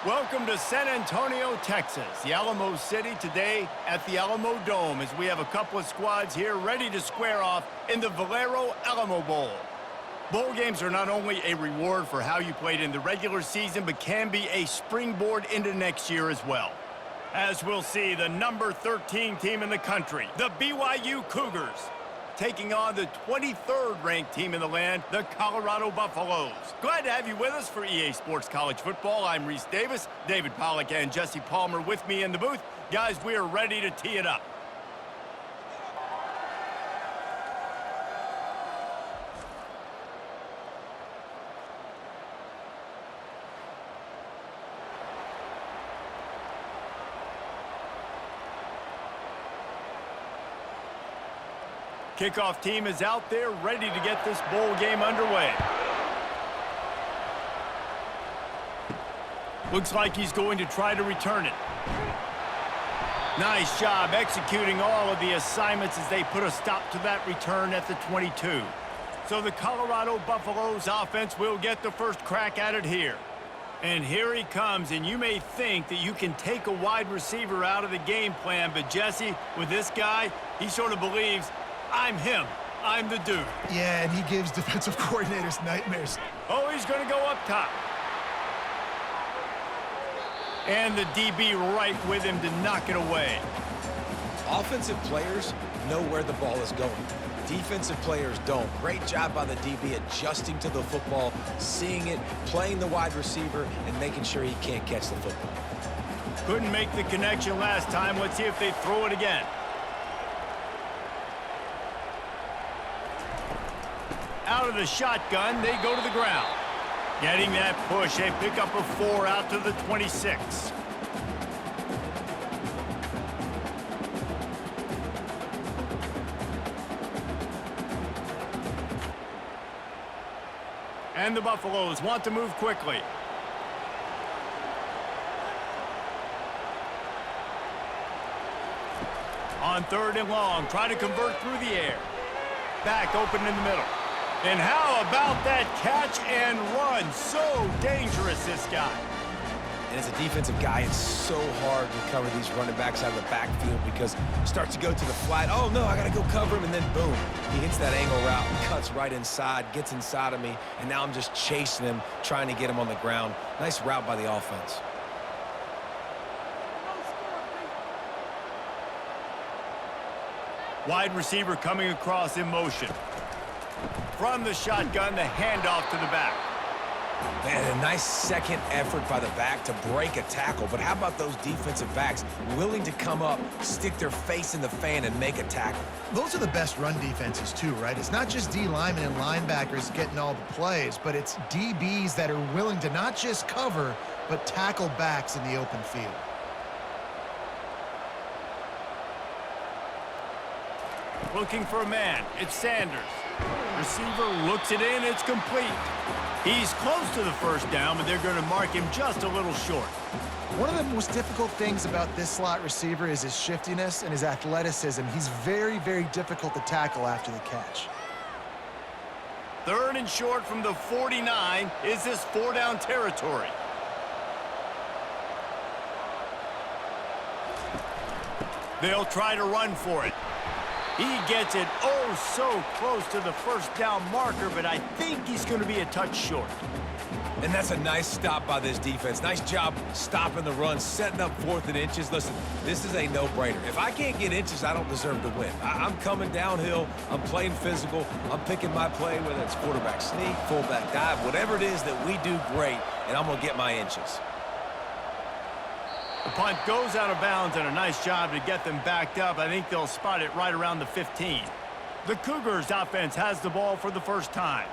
Welcome to San Antonio, Texas, the Alamo City today at the Alamo Dome as we have a couple of squads here ready to square off in the Valero Alamo Bowl. Bowl games are not only a reward for how you played in the regular season, but can be a springboard into next year as well. As we'll see, the number 13 team in the country, the BYU Cougars, taking on the 23rd ranked team in the land, the Colorado Buffaloes. Glad to have you with us for EA Sports College Football. I'm Reese Davis, David Pollack and Jesse Palmer with me in the booth. Guys, we are ready to tee it up. Kickoff team is out there ready to get this bowl game underway. Looks like he's going to try to return it. Nice job executing all of the assignments as they put a stop to that return at the 22. So the Colorado Buffaloes offense will get the first crack at it here. And here he comes, and you may think that you can take a wide receiver out of the game plan, but Jesse, with this guy, he sort of believes, I'm him. I'm the dude. Yeah, and he gives defensive coordinators nightmares. Oh, he's going to go up top. And the DB right with him to knock it away. Offensive players know where the ball is going. Defensive players don't. Great job by the DB adjusting to the football, seeing it, playing the wide receiver, and making sure he can't catch the football. Couldn't make the connection last time. Let's see if they throw it again. Out of the shotgun, they go to the ground. Getting that push, they pick up a 4 out to the 26. And the Buffaloes want to move quickly. On 3rd and long, try to convert through the air. Back open in the middle. And how about that catch and run? So dangerous, this guy. And as a defensive guy, it's so hard to cover these running backs out of the backfield because he starts to go to the flat. Oh, no, I got to go cover him, and then boom. He hits that angle route, cuts right inside, gets inside of me, and now I'm just chasing him, trying to get him on the ground. Nice route by the offense. Wide receiver coming across in motion. From the shotgun, the handoff to the back. Man, a nice second effort by the back to break a tackle. But how about those defensive backs willing to come up, stick their face in the fan, and make a tackle? Those are the best run defenses, too, right? It's not just D linemen and linebackers getting all the plays, but it's DBs that are willing to not just cover, but tackle backs in the open field. Looking for a man. It's Sanders. Receiver looks it in. It's complete. He's close to the first down, but they're going to mark him just a little short. One of the most difficult things about this slot receiver is his shiftiness and his athleticism. He's very, very difficult to tackle after the catch. 3rd and short from the 49. Is this 4-down territory? They'll try to run for it. He gets it oh so close to the first down marker, but I think he's going to be a touch short. And that's a nice stop by this defense. Nice job stopping the run, setting up 4th and inches. Listen, this is a no-brainer. If I can't get inches, I don't deserve to win. I'm coming downhill. I'm playing physical. I'm picking my play, whether it's quarterback sneak, fullback dive, whatever it is that we do great, and I'm going to get my inches. The punt goes out of bounds, and a nice job to get them backed up. I think they'll spot it right around the 15. The Cougars offense has the ball for the first time.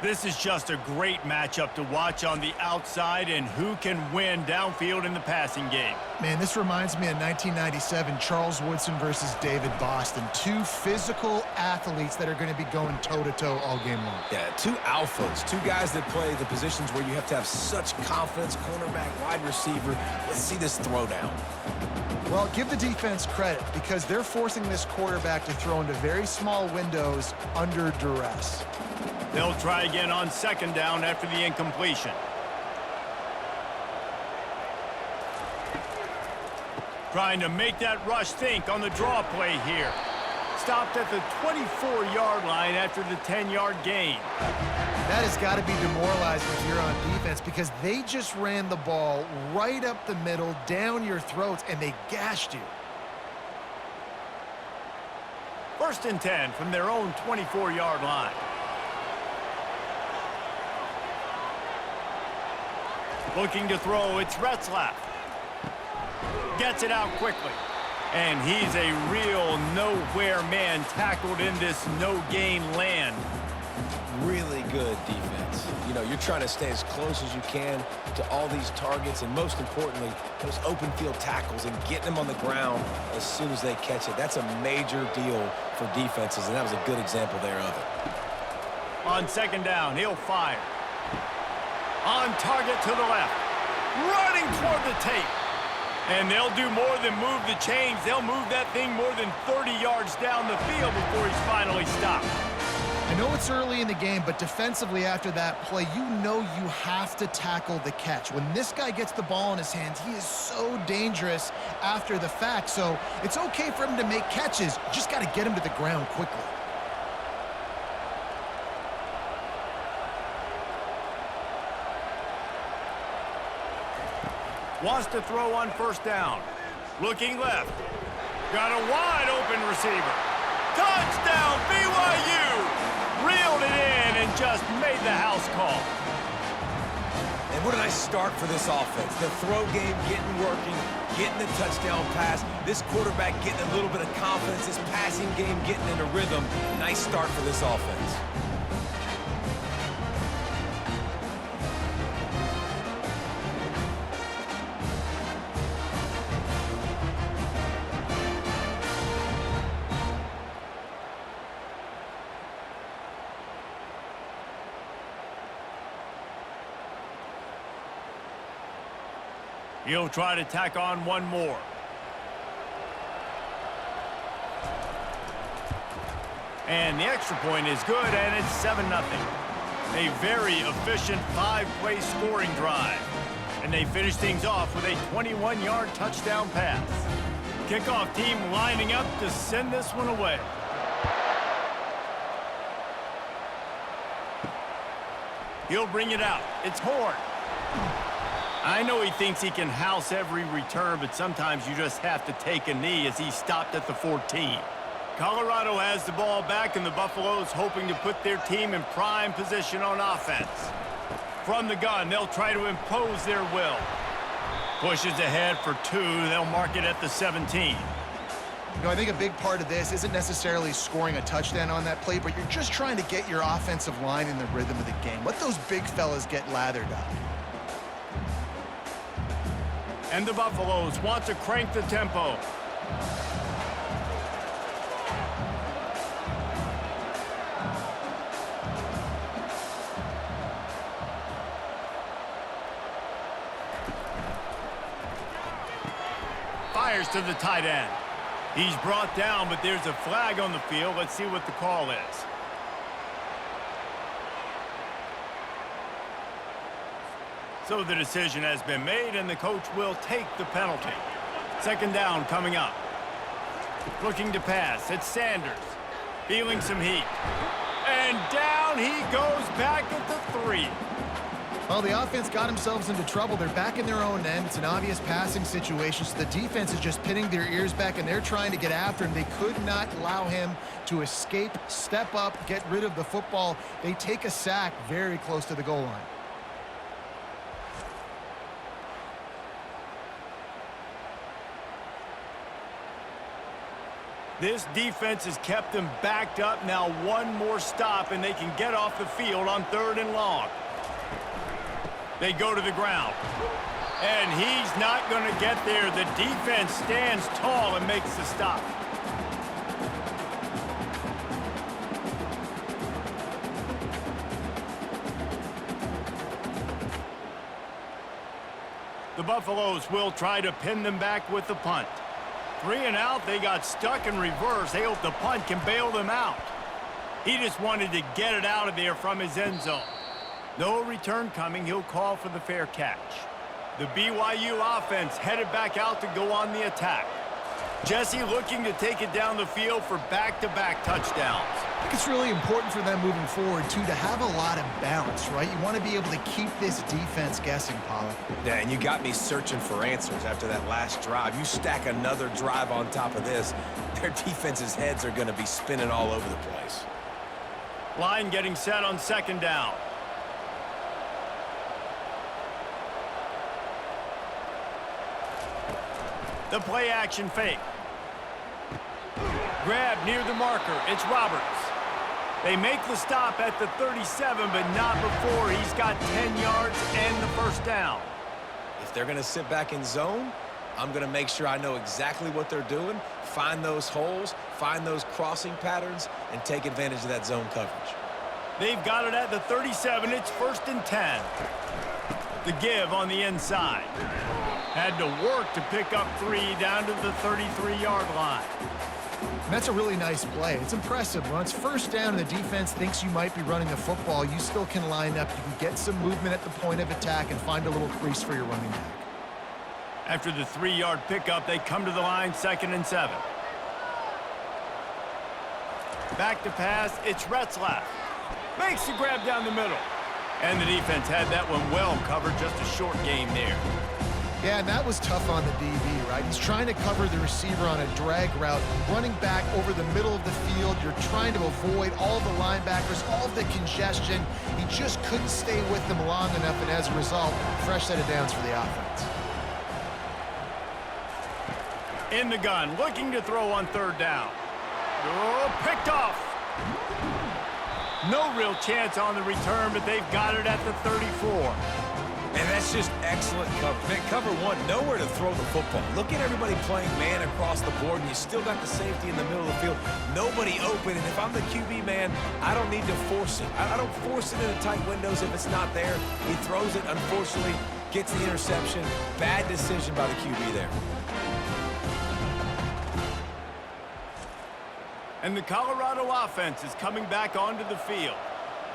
This is just a great matchup to watch on the outside and who can win downfield in the passing game. Man, this reminds me of 1997, Charles Woodson versus David Boston. 2 physical athletes that are going to be going toe-to-toe all game long. Yeah, 2 alphas, 2 guys that play the positions where you have to have such confidence, cornerback, wide receiver. Let's see this throwdown. Well, give the defense credit because they're forcing this quarterback to throw into very small windows under duress. They'll try again on 2nd down after the incompletion. Trying to make that rush think on the draw play here. Stopped at the 24-yard line after the 10-yard gain. That has got to be demoralizing if you're on defense because they just ran the ball right up the middle, down your throats, and they gashed you. 1st and 10 from their own 24-yard line. Looking to throw, it's Retzlaff. Gets it out quickly. And he's a real nowhere man tackled in this no-gain land. Really good defense. You know, you're trying to stay as close as you can to all these targets, and most importantly, those open field tackles and getting them on the ground as soon as they catch it. That's a major deal for defenses, and that was a good example there of it. On 2nd down, he'll fire. On target to the left. Running toward the tape. And they'll do more than move the chains. They'll move that thing more than 30 yards down the field before he's finally stopped. I know it's early in the game, but defensively after that play, you know you have to tackle the catch. When this guy gets the ball in his hands, he is so dangerous after the fact. So it's okay for him to make catches. You just got to get him to the ground quickly. Wants to throw on 1st down. Looking left. Got a wide open receiver. Touchdown, BYU! Reeled it in and just made the house call. And what a nice start for this offense. The throw game working, getting the touchdown pass. This quarterback getting a little bit of confidence. This passing game getting into rhythm. Nice start for this offense. He'll try to tack on one more. And the extra point is good, and it's 7-0. A very efficient 5-play scoring drive. And they finish things off with a 21-yard touchdown pass. Kickoff team lining up to send this one away. He'll bring it out. It's Horn. I know he thinks he can house every return, but sometimes you just have to take a knee as he stopped at the 14. Colorado has the ball back, and the Buffaloes hoping to put their team in prime position on offense. From the gun, they'll try to impose their will. Pushes ahead for 2. They'll mark it at the 17. You know, I think a big part of this isn't necessarily scoring a touchdown on that play, but you're just trying to get your offensive line in the rhythm of the game. Let those big fellas get lathered up. And the Buffaloes want to crank the tempo. Fires to the tight end. He's brought down, but there's a flag on the field. Let's see what the call is. So the decision has been made, and the coach will take the penalty. 2nd down coming up. Looking to pass. It's Sanders. Feeling some heat. And down he goes back at the 3. Well, the offense got themselves into trouble. They're back in their own end. It's an obvious passing situation, so the defense is just pinning their ears back, and they're trying to get after him. They could not allow him to escape, step up, get rid of the football. They take a sack very close to the goal line. This defense has kept them backed up. Now one more stop, and they can get off the field on 3rd and long. They go to the ground. And he's not going to get there. The defense stands tall and makes the stop. The Buffaloes will try to pin them back with the punt. 3 and out, they got stuck in reverse. They hope the punt can bail them out. He just wanted to get it out of there from his end zone. No return coming. He'll call for the fair catch. The BYU offense headed back out to go on the attack. Jesse looking to take it down the field for back-to-back touchdowns. I think it's really important for them moving forward, too, to have a lot of balance, right? You want to be able to keep this defense guessing, Pollack. Yeah, and you got me searching for answers after that last drive. You stack another drive on top of this, their defense's heads are going to be spinning all over the place. Line getting set on second down. The play action fake. Grab near the marker. It's Roberts. They make the stop at the 37, but not before he's got 10 yards and the first down. If they're going to sit back in zone, I'm going to make sure I know exactly what they're doing, find those holes, find those crossing patterns, and take advantage of that zone coverage. They've got it at the 37. It's 1st and 10. The give on the inside. Had to work to pick up 3 down to the 33-yard line. And that's a really nice play. It's impressive. When it's first down and the defense thinks you might be running the football, you still can line up. You can get some movement at the point of attack and find a little crease for your running back. After the 3-yard pickup, they come to the line 2nd and 7. Back to pass, it's Retzlaff. Makes the grab down the middle. And the defense had that one well covered, just a short game there. Yeah, and that was tough on the DB, right? He's trying to cover the receiver on a drag route, running back over the middle of the field. You're trying to avoid all the linebackers, all of the congestion. He just couldn't stay with them long enough, and as a result, fresh set of downs for the offense. In the gun, looking to throw on 3rd down. Oh, picked off. No real chance on the return, but they've got it at the 34. And that's just excellent coverage. Man, cover one, nowhere to throw the football. Look at everybody playing man across the board, and you still got the safety in the middle of the field. Nobody open, and if I'm the QB man, I don't need to force it. I don't force it into tight windows if it's not there. He throws it, unfortunately, gets the interception. Bad decision by the QB there. And the Colorado offense is coming back onto the field.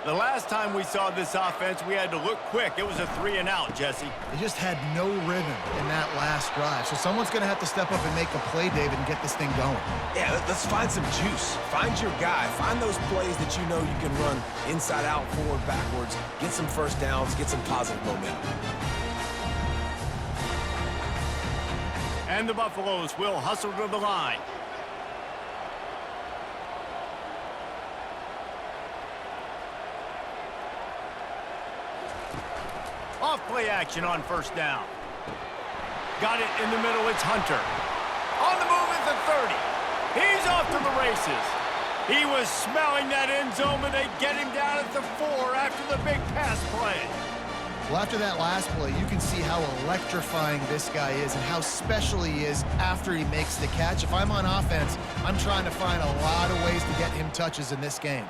The last time we saw this offense, we had to look quick. It was a 3-and-out, Jesse. They just had no rhythm in that last drive. So someone's going to have to step up and make a play, David, and get this thing going. Yeah, let's find some juice. Find your guy. Find those plays that you know you can run inside out, forward, backwards. Get some first downs. Get some positive momentum. And the Buffaloes will hustle to the line. Off play action on 1st down. Got it in the middle, it's Hunter. On the move at the 30. He's off to the races. He was smelling that end zone, but they get him down at the 4 after the big pass play. Well, after that last play, you can see how electrifying this guy is and how special he is after he makes the catch. If I'm on offense, I'm trying to find a lot of ways to get him touches in this game.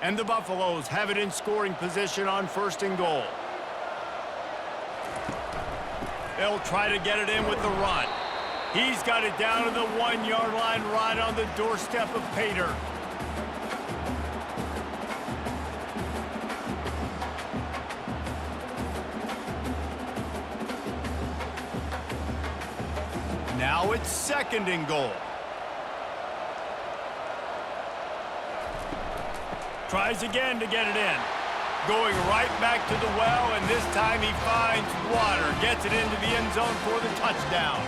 And the Buffaloes have it in scoring position on 1st and goal. They'll try to get it in with the run. He's got it down to the 1-yard line right on the doorstep of Pater. Now it's 2nd and goal. Tries again to get it in. Going right back to the well, and this time he finds water. Gets it into the end zone for the touchdown.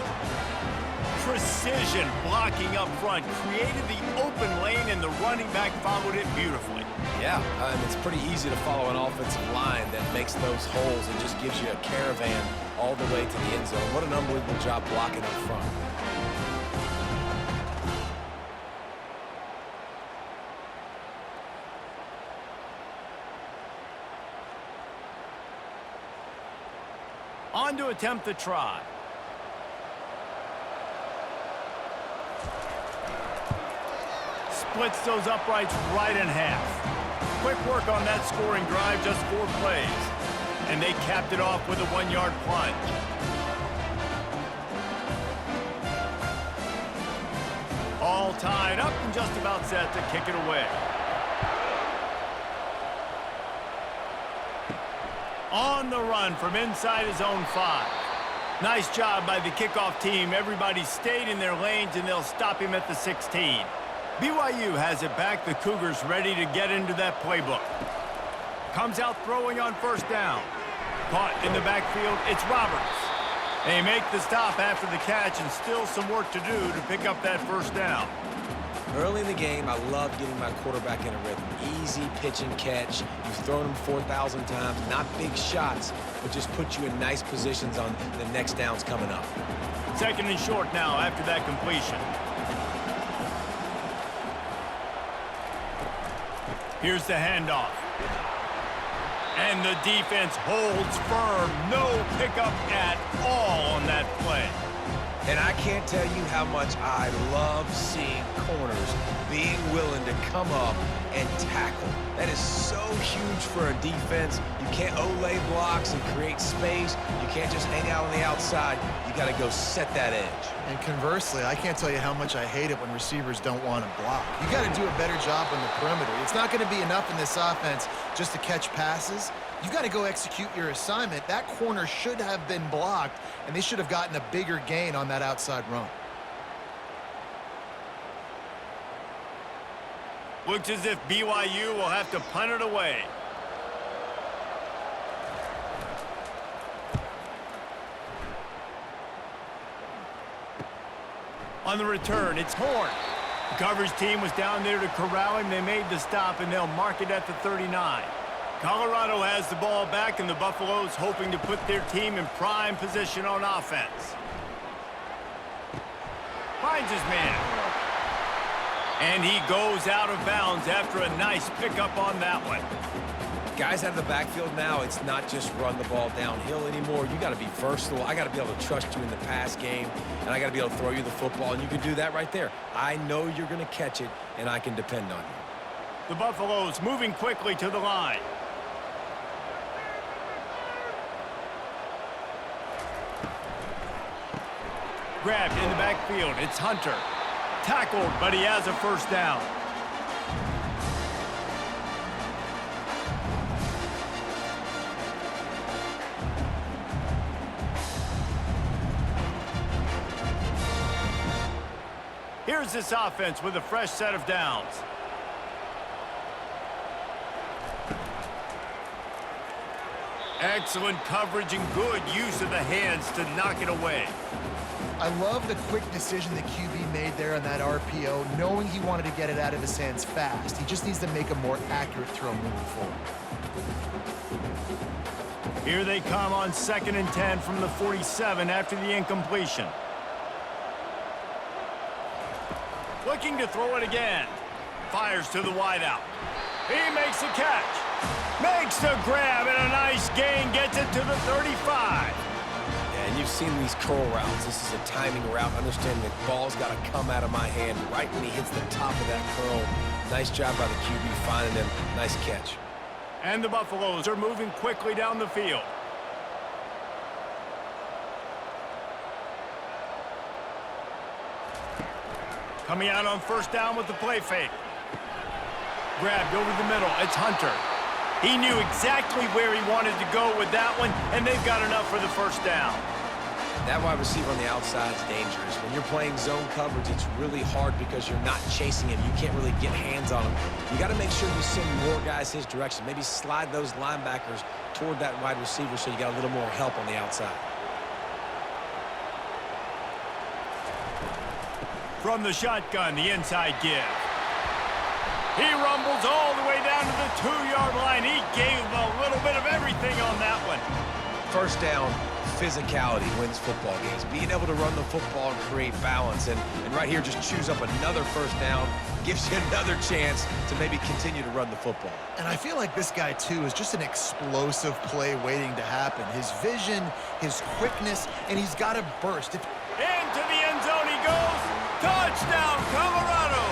Precision blocking up front. Created the open lane, and the running back followed it beautifully. Yeah, it's pretty easy to follow an offensive line that makes those holes and just gives you a caravan all the way to the end zone. What an unbelievable job blocking up front. On to attempt the try. Splits those uprights right in half. Quick work on that scoring drive, just 4 plays. And they capped it off with a 1-yard plunge. All tied up and just about set to kick it away. On the run from inside his own 5. Nice job by the kickoff team. Everybody stayed in their lanes, and they'll stop him at the 16. BYU has it back. The Cougars ready to get into that playbook. Comes out throwing on first down. Caught in the backfield, it's Roberts. They make the stop after the catch, and still some work to do to pick up that first down. Early in the game, I love getting my quarterback in a rhythm. Easy pitch and catch. You've thrown him 4,000 times. Not big shots, but just put you in nice positions on the next downs coming up. 2nd and short now after that completion. Here's the handoff. And the defense holds firm. No pickup at all on that play. And I can't tell you how much I love seeing corners being willing to come up and tackle. That is so huge for a defense. You can't olay blocks and create space. You can't just hang out on the outside. You got to go set that edge. And conversely, I can't tell you how much I hate it when receivers don't want to block. You got to do a better job on the perimeter. It's not going to be enough in this offense just to catch passes. You've got to go execute your assignment. That corner should have been blocked, and they should have gotten a bigger gain on that outside run. Looks as if BYU will have to punt it away. On the return, it's Horn. The coverage team was down there to corral him. They made the stop, and they'll mark it at the 39. Colorado has the ball back, and the Buffaloes hoping to put their team in prime position on offense. Finds his man. And he goes out of bounds after a nice pickup on that one. Guys out of the backfield now, it's not just run the ball downhill anymore. You got to be versatile. I got to be able to trust you in the pass game, and I got to be able to throw you the football, and you can do that right there. I know you're going to catch it, and I can depend on you. The Buffaloes moving quickly to the line. Grabbed in the backfield. It's Hunter. Tackled, but he has a first down. Here's this offense with a fresh set of downs. Excellent coverage and good use of the hands to knock it away. I love the quick decision the QB made there on that RPO, knowing he wanted to get it out of his hands fast. He just needs to make a more accurate throw moving forward. Here they come on 2nd and 10 from the 47 after the incompletion. Looking to throw it again. Fires to the wideout. He makes the catch. Makes the grab, and a nice gain gets it to the 35. And you've seen these curl routes. This is a timing route. Understanding the ball's got to come out of my hand right when he hits the top of that curl. Nice job by the QB finding him. Nice catch. And the Buffaloes are moving quickly down the field. Coming out on first down with the play fake. Grabbed over the middle. It's Hunter. He knew exactly where he wanted to go with that one, and they've got enough for the first down. That wide receiver on the outside is dangerous. When you're playing zone coverage, it's really hard because you're not chasing him. You can't really get hands on him. You got to make sure you send more guys his direction. Maybe slide those linebackers toward that wide receiver so you got a little more help on the outside. From the shotgun, the inside give. He rumbles all the way down to the 2-yard line. He gave him a little bit of everything on that one. First down, physicality wins football games. Being able to run the football and create balance. And right here, just choose up another first down. Gives you another chance to maybe continue to run the football. And I feel like this guy, too, is just an explosive play waiting to happen. His vision, his quickness, and he's got to burst. Into the end zone he goes. Touchdown, Colorado!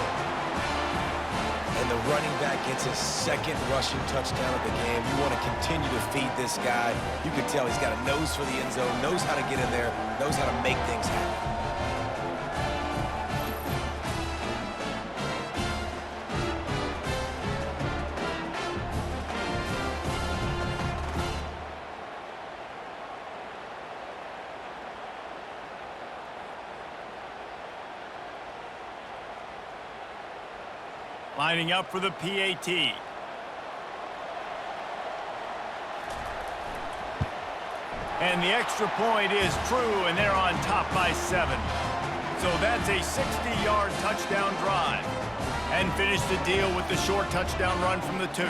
And the running back gets his second rushing touchdown of the game. You want to continue to feed this guy. You can tell he's got a nose for the end zone, knows how to get in there, knows how to make things happen. Lining up for the PAT. And the extra point is true, and they're on top by 7. So that's a 60-yard touchdown drive. And finish the deal with the short touchdown run from the 2.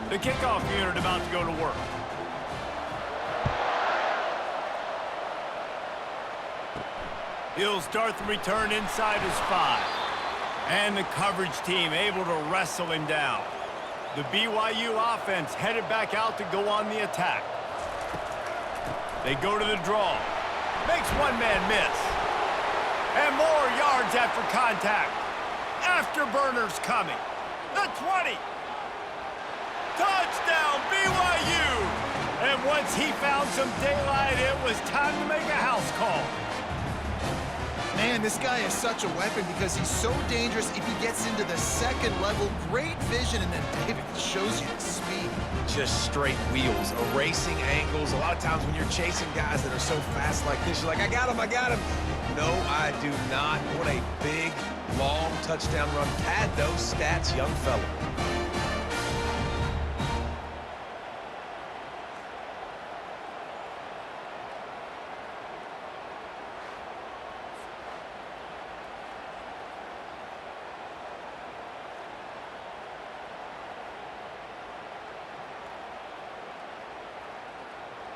The kickoff unit about to go to work. He'll start the return inside his 5. And the coverage team able to wrestle him down. The BYU offense headed back out to go on the attack. They go to the draw. Makes one man miss. And more yards after contact. Afterburners coming. The 20. Touchdown, BYU! And once he found some daylight, it was time to make a house call. Man, this guy is such a weapon because he's so dangerous if he gets into the second level. Great vision, and then David shows you the speed. Just straight wheels, erasing angles. A lot of times when you're chasing guys that are so fast like this, you're like, I got him, I got him. No, I do not. What a big, long touchdown run. Pad those stats, young fella.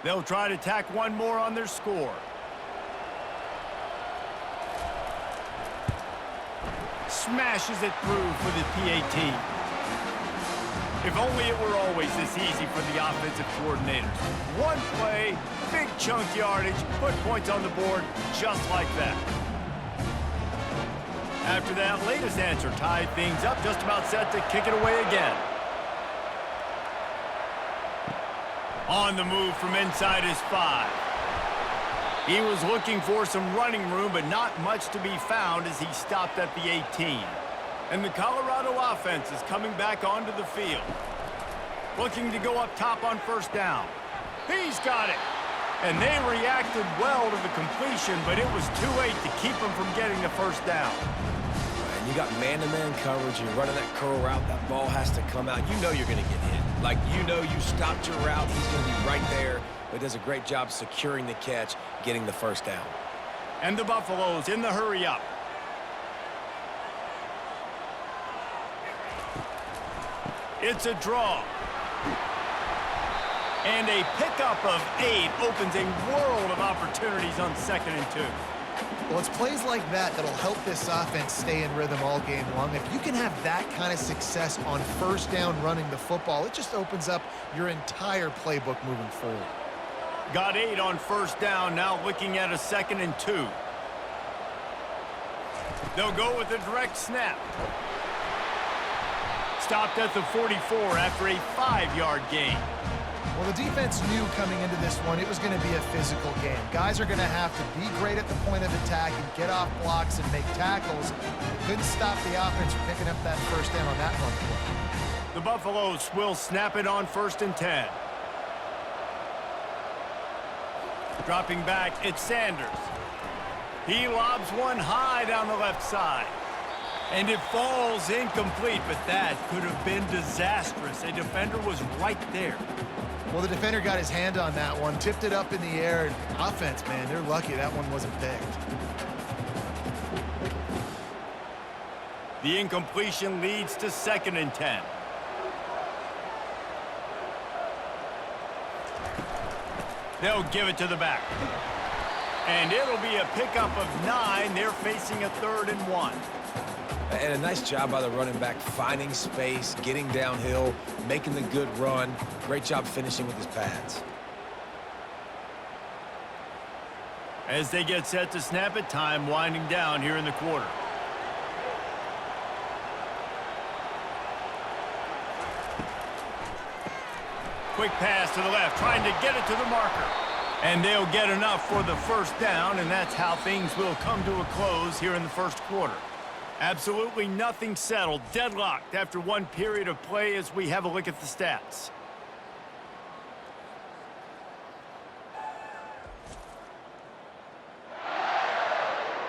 They'll try to tack one more on their score. Smashes it through for the PAT. If only it were always this easy for the offensive coordinators. One play, big chunk yardage, put points on the board just like that. After that latest answer tied things up, just about set to kick it away again. On the move from inside his 5. He was looking for some running room, but not much to be found as he stopped at the 18. And the Colorado offense is coming back onto the field. Looking to go up top on first down. He's got it. And they reacted well to the completion, but it was too late to keep him from getting the first down. And you got man-to-man coverage. You're running that curl route. That ball has to come out. You know you're going to get hit. Like, you know you stopped your route. He's going to be right there. But does a great job securing the catch, getting the first down. And the Buffaloes in the hurry up. It's a draw. And a pickup of 8 opens a world of opportunities on 2nd and 2. Well, it's plays like that that'll help this offense stay in rhythm all game long. If you can have that kind of success on first down running the football, it just opens up your entire playbook moving forward. Got 8 on first down, now looking at a 2nd and 2. They'll go with a direct snap. Stopped at the 44 after a 5-yard gain. Well, the defense knew coming into this one it was going to be a physical game. Guys are going to have to be great at the point of attack and get off blocks and make tackles. They couldn't stop the offense from picking up that first down on that run play. The Buffaloes will snap it on 1st and 10. Dropping back, it's Sanders. He lobs one high down the left side. And it falls incomplete, but that could have been disastrous. A defender was right there. Well, the defender got his hand on that one, tipped it up in the air. And offense, man, they're lucky that one wasn't picked. The incompletion leads to 2nd and 10. They'll give it to the back. And it'll be a pickup of 9. They're facing a 3rd and 1. And a nice job by the running back, finding space, getting downhill, making the good run. Great job finishing with his pads. As they get set to snap it, time winding down here in the quarter. Quick pass to the left, trying to get it to the marker. And they'll get enough for the first down, and that's how things will come to a close here in the first quarter. Absolutely nothing settled, deadlocked after one period of play as we have a look at the stats.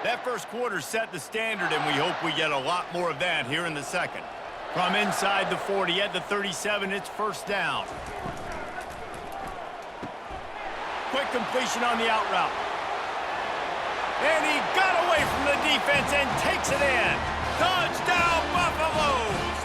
That first quarter set the standard, and we hope we get a lot more of that here in the second. From inside the 40 at the 37, it's first down. Quick completion on the out route. And he got away from the defense and takes it in. Touchdown, Buffaloes!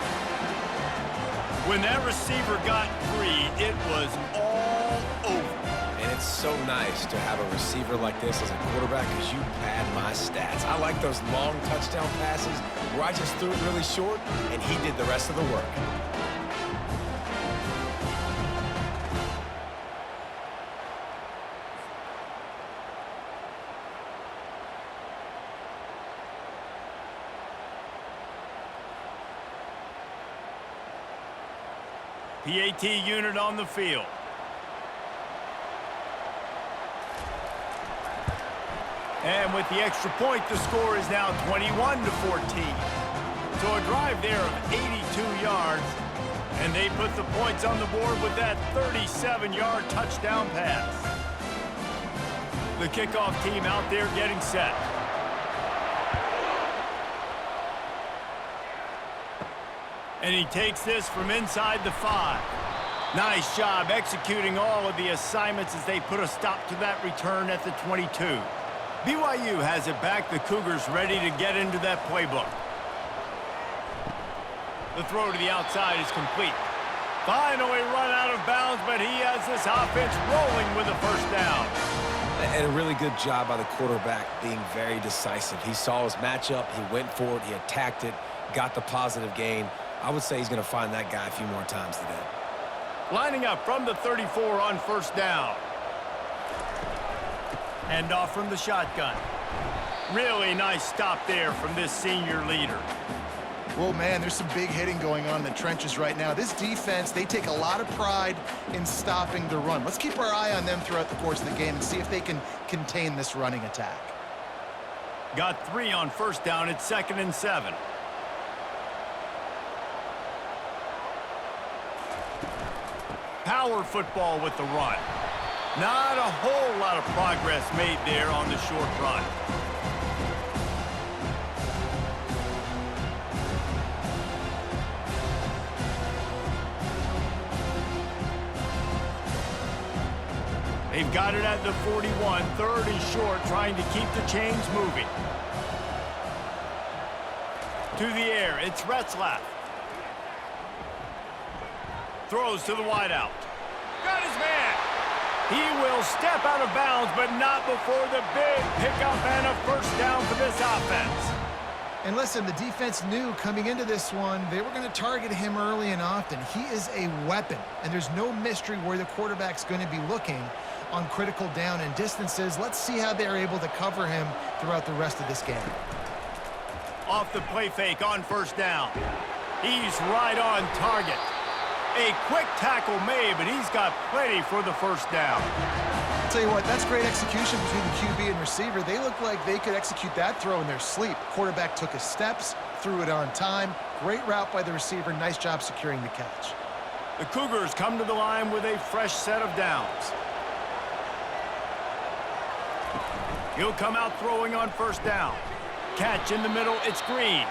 When that receiver got free, it was all over. And it's so nice to have a receiver like this as a quarterback because you pad my stats. I like those long touchdown passes where I just threw it really short and he did the rest of the work. PAT unit on the field. And with the extra point, the score is now 21-14. So a drive there of 82 yards. And they put the points on the board with that 37-yard touchdown pass. The kickoff team out there getting set. And he takes this from inside the 5. Nice job executing all of the assignments as they put a stop to that return at the 22. BYU has it back. The Cougars ready to get into that playbook. The throw to the outside is complete. Finally run out of bounds, but he has this offense rolling with a first down. And a really good job by the quarterback being very decisive. He saw his matchup, he went for it, he attacked it, got the positive gain. I would say he's going to find that guy a few more times today. Lining up from the 34 on first down. And off from the shotgun. Really nice stop there from this senior leader. Well, man, there's some big hitting going on in the trenches right now. This defense, they take a lot of pride in stopping the run. Let's keep our eye on them throughout the course of the game and see if they can contain this running attack. Got 3 on first down. It's 2nd and 7. Power football with the run. Not a whole lot of progress made there on the short run. They've got it at the 41, 3rd and short, trying to keep the chains moving. To the air, it's Retzlaff. Throws to the wideout. Got his man. He will step out of bounds, but not before the big pickup and a first down for this offense. And listen, the defense knew coming into this one, they were going to target him early and often. He is a weapon, and there's no mystery where the quarterback's going to be looking on critical down and distances. Let's see how they're able to cover him throughout the rest of this game. Off the play fake on first down. He's right on target. A quick tackle made, but he's got plenty for the first down. I'll tell you what, that's great execution between the QB and receiver. They look like they could execute that throw in their sleep. Quarterback took his steps, threw it on time. Great route by the receiver. Nice job securing the catch. The Cougars come to the line with a fresh set of downs. He'll come out throwing on first down. Catch in the middle, it's Green.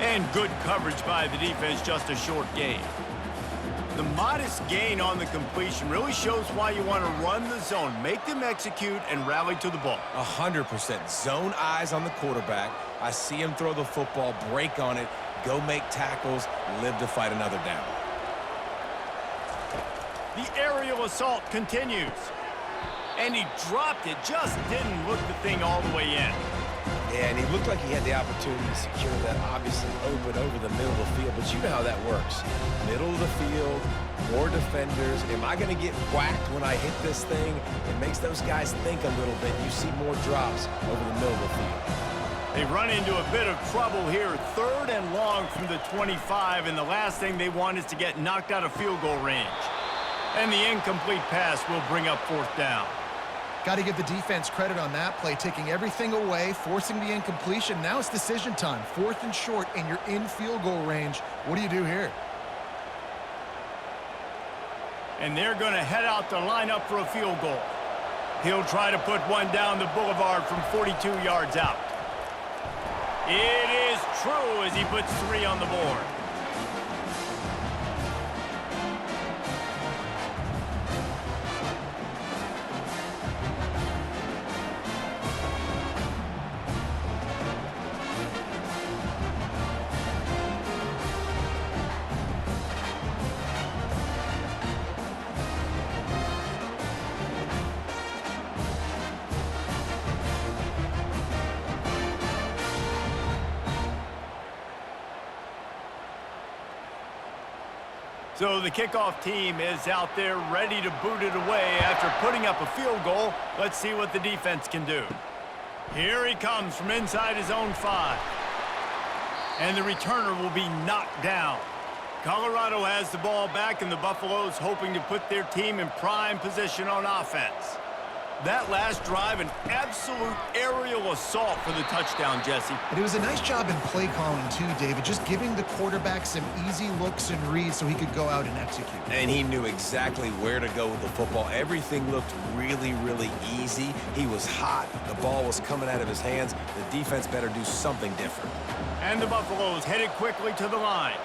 And good coverage by the defense, just a short gain. The modest gain on the completion really shows why you want to run the zone. Make them execute and rally to the ball. 100%. Zone eyes on the quarterback. I see him throw the football, break on it, go make tackles, live to fight another down. The aerial assault continues. And he dropped it, just didn't look the thing all the way in. Yeah, and he looked like he had the opportunity to secure that obviously open over the middle of the field, but you know how that works. Middle of the field, more defenders. Am I going to get whacked when I hit this thing? It makes those guys think a little bit. You see more drops over the middle of the field. They run into a bit of trouble here. 3rd and long from the 25, and the last thing they want is to get knocked out of field goal range. And the incomplete pass will bring up 4th down. Got to give the defense credit on that play, taking everything away, forcing the incompletion. Now it's decision time. 4th and short, and you're in field goal range. What do you do here? And they're going to head out to line up for a field goal. He'll try to put one down the boulevard from 42 yards out. It is true as he puts 3 on the board. So the kickoff team is out there ready to boot it away after putting up a field goal. Let's see what the defense can do. Here he comes from inside his own 5. And the returner will be knocked down. Colorado has the ball back, and the Buffaloes hoping to put their team in prime position on offense. That last drive, an absolute aerial assault for the touchdown, Jesse. And it was a nice job in play calling too, David, just giving the quarterback some easy looks and reads so he could go out and execute. And he knew exactly where to go with the football. Everything looked really, really easy. He was hot. The ball was coming out of his hands. The defense better do something different. And the Buffaloes headed quickly to the line.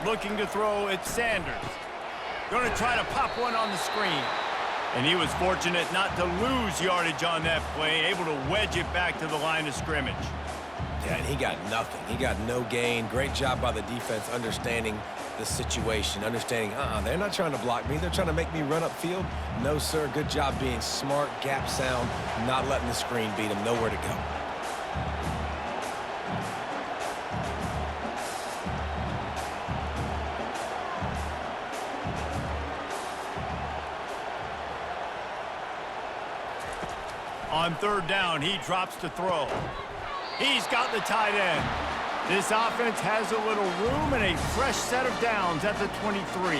Looking to throw, it's Sanders. Going to try to pop one on the screen. And he was fortunate not to lose yardage on that play, able to wedge it back to the line of scrimmage. Yeah, and he got nothing. He got no gain. Great job by the defense understanding the situation, understanding, they're not trying to block me. They're trying to make me run upfield. No, sir. Good job being smart, gap sound, not letting the screen beat him. Nowhere to go. On 3rd down, he drops to throw. He's got the tight end. This offense has a little room and a fresh set of downs at the 23.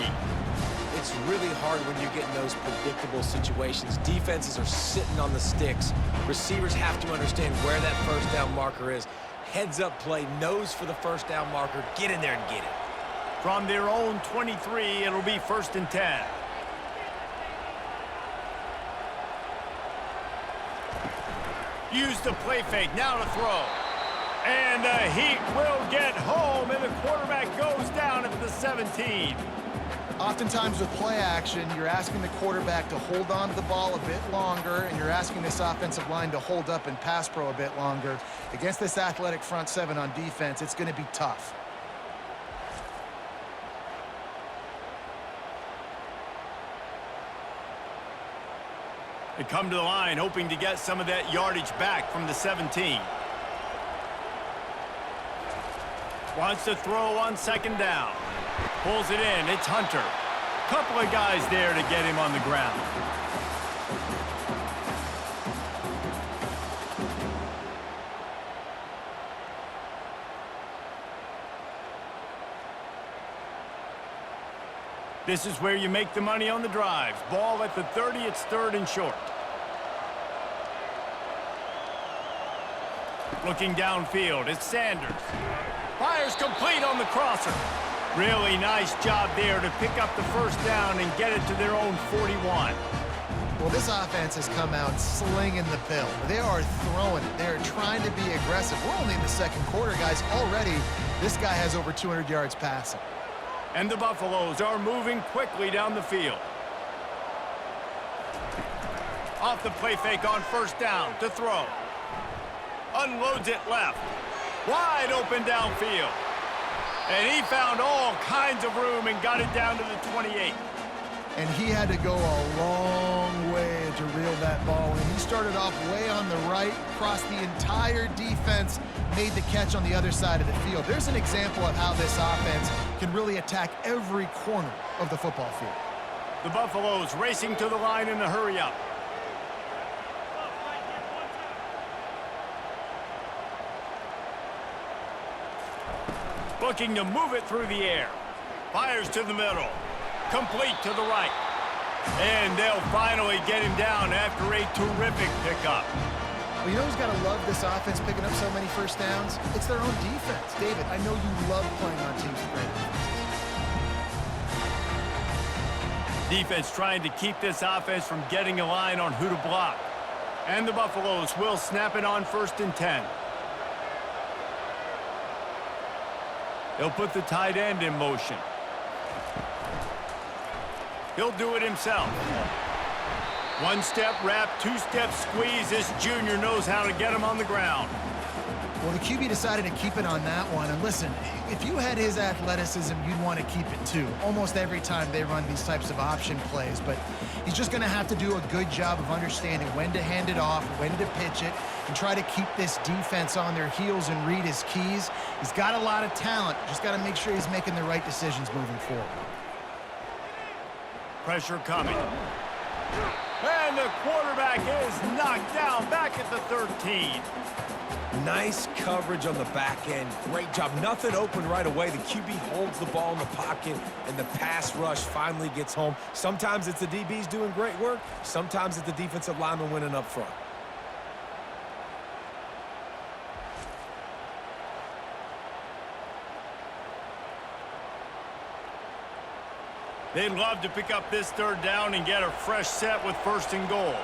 It's really hard when you get in those predictable situations. Defenses are sitting on the sticks. Receivers have to understand where that 1st down marker is. Heads up play, nose for the 1st down marker. Get in there and get it. From their own 23, it'll be 1st and 10. Use the play fake, now to throw. And the Heat will get home, and the quarterback goes down at the 17. Oftentimes with play action, you're asking the quarterback to hold on to the ball a bit longer, and you're asking this offensive line to hold up and pass pro a bit longer. Against this athletic front 7 on defense, it's going to be tough. They come to the line hoping to get some of that yardage back from the 17. Wants to throw on 2nd down. Pulls it in. It's Hunter. Couple of guys there to get him on the ground. This is where you make the money on the drives. Ball at the 30, it's 3rd and short. Looking downfield, it's Sanders. Fires complete on the crosser. Really nice job there to pick up the 1st down and get it to their own 41. Well, this offense has come out slinging the pill. They are throwing it. They're trying to be aggressive. We're only in the 2nd quarter, guys. Already, this guy has over 200 yards passing. And the Buffaloes are moving quickly down the field. Off the play fake on 1st down to throw. Unloads it left. Wide open downfield. And he found all kinds of room and got it down to the 28. And he had to go a long way to reel that ball in. He started off way on the right, crossed the entire defense, made the catch on the other side of the field. There's an example of how this offense can really attack every corner of the football field. The Buffaloes racing to the line in a hurry up. Looking to move it through the air. Fires to the middle. Complete to the right. And they'll finally get him down after a terrific pickup. Well, you know who's got to love this offense picking up so many first downs? It's their own defense. David, I know you love playing on teams with great offenses. Defense trying to keep this offense from getting a line on who to block. And the Buffaloes will snap it on 1st and 10. He'll put the tight end in motion. He'll do it himself. One-step wrap, two-step squeeze. This junior knows how to get him on the ground. Well, the QB decided to keep it on that one. And listen, if you had his athleticism, you'd want to keep it too. Almost every time they run these types of option plays. But he's just going to have to do a good job of understanding when to hand it off, when to pitch it, and try to keep this defense on their heels and read his keys. He's got a lot of talent. Just got to make sure he's making the right decisions moving forward. Pressure coming. And the quarterback is knocked down back at the 13. Nice coverage on the back end. Great job. Nothing open right away. The QB holds the ball in the pocket, and the pass rush finally gets home. Sometimes it's the DBs doing great work. Sometimes it's the defensive lineman winning up front. They'd love to pick up this 3rd down and get a fresh set with 1st and goal.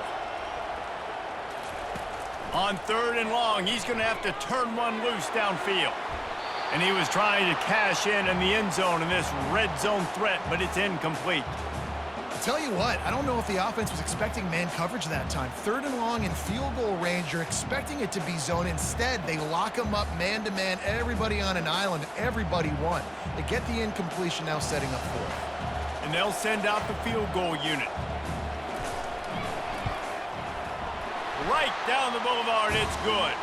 On 3rd and long, he's going to have to turn one loose downfield. And he was trying to cash in the end zone in this red zone threat, but it's incomplete. I'll tell you what, I don't know if the offense was expecting man coverage that time. 3rd and long in field goal range, you're expecting it to be zone. Instead, they lock him up man-to-man, everybody on an island, everybody won. They get the incompletion, now setting up 4th. And they'll send out the field goal unit. Right down the boulevard, it's good.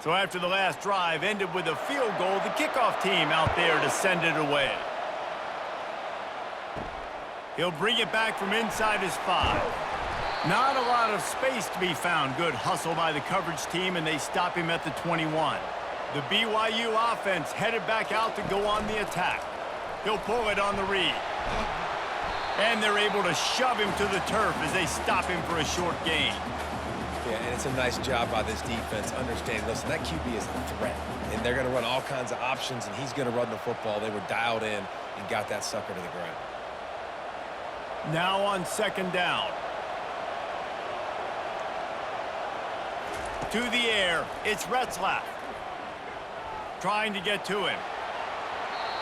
So after the last drive ended with a field goal, the kickoff team out there to send it away. He'll bring it back from inside his 5. Not a lot of space to be found. Good hustle by the coverage team, and they stop him at the 21. The BYU offense headed back out to go on the attack. He'll pull it on the read. And they're able to shove him to the turf as they stop him for a short gain. Yeah, and it's a nice job by this defense. Understand, listen, that QB is a threat, and they're going to run all kinds of options, and he's going to run the football. They were dialed in and got that sucker to the ground. Now on 2nd down. To the air, it's Retzlaff. Trying to get to him.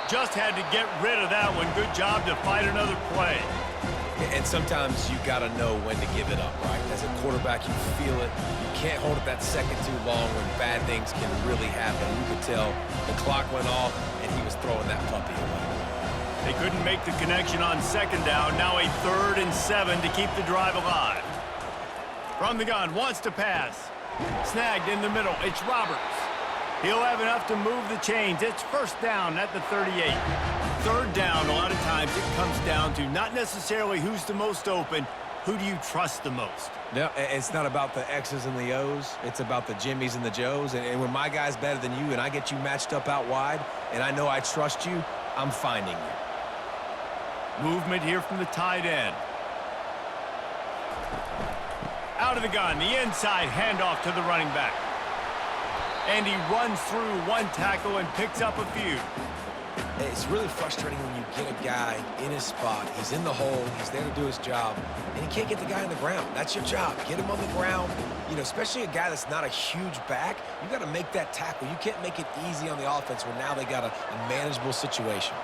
Just had to get rid of that one. Good job to fight another play. And sometimes you got to know when to give it up, right? As a quarterback, you feel it. You can't hold it that second too long when bad things can really happen. You could tell the clock went off, and he was throwing that puppy away. They couldn't make the connection on 2nd down. Now a 3rd and 7 to keep the drive alive. From the gun, wants to pass. Snagged in the middle. It's Roberts. He'll have enough to move the chains. It's 1st down at the 38. 3rd down, a lot of times it comes down to not necessarily who's the most open, who do you trust the most? No, it's not about the X's and the O's. It's about the Jimmys and the Joes. And when my guy's better than you and I get you matched up out wide and I know I trust you, I'm finding you. Movement here from the tight end. Out of the gun, the inside handoff to the running back. And he runs through one tackle and picks up a few. It's really frustrating when you get a guy in his spot. He's in the hole. He's there to do his job. And he can't get the guy on the ground. That's your job. Get him on the ground. You know, especially a guy that's not a huge back. You got to make that tackle. You can't make it easy on the offense when now they got a manageable situation.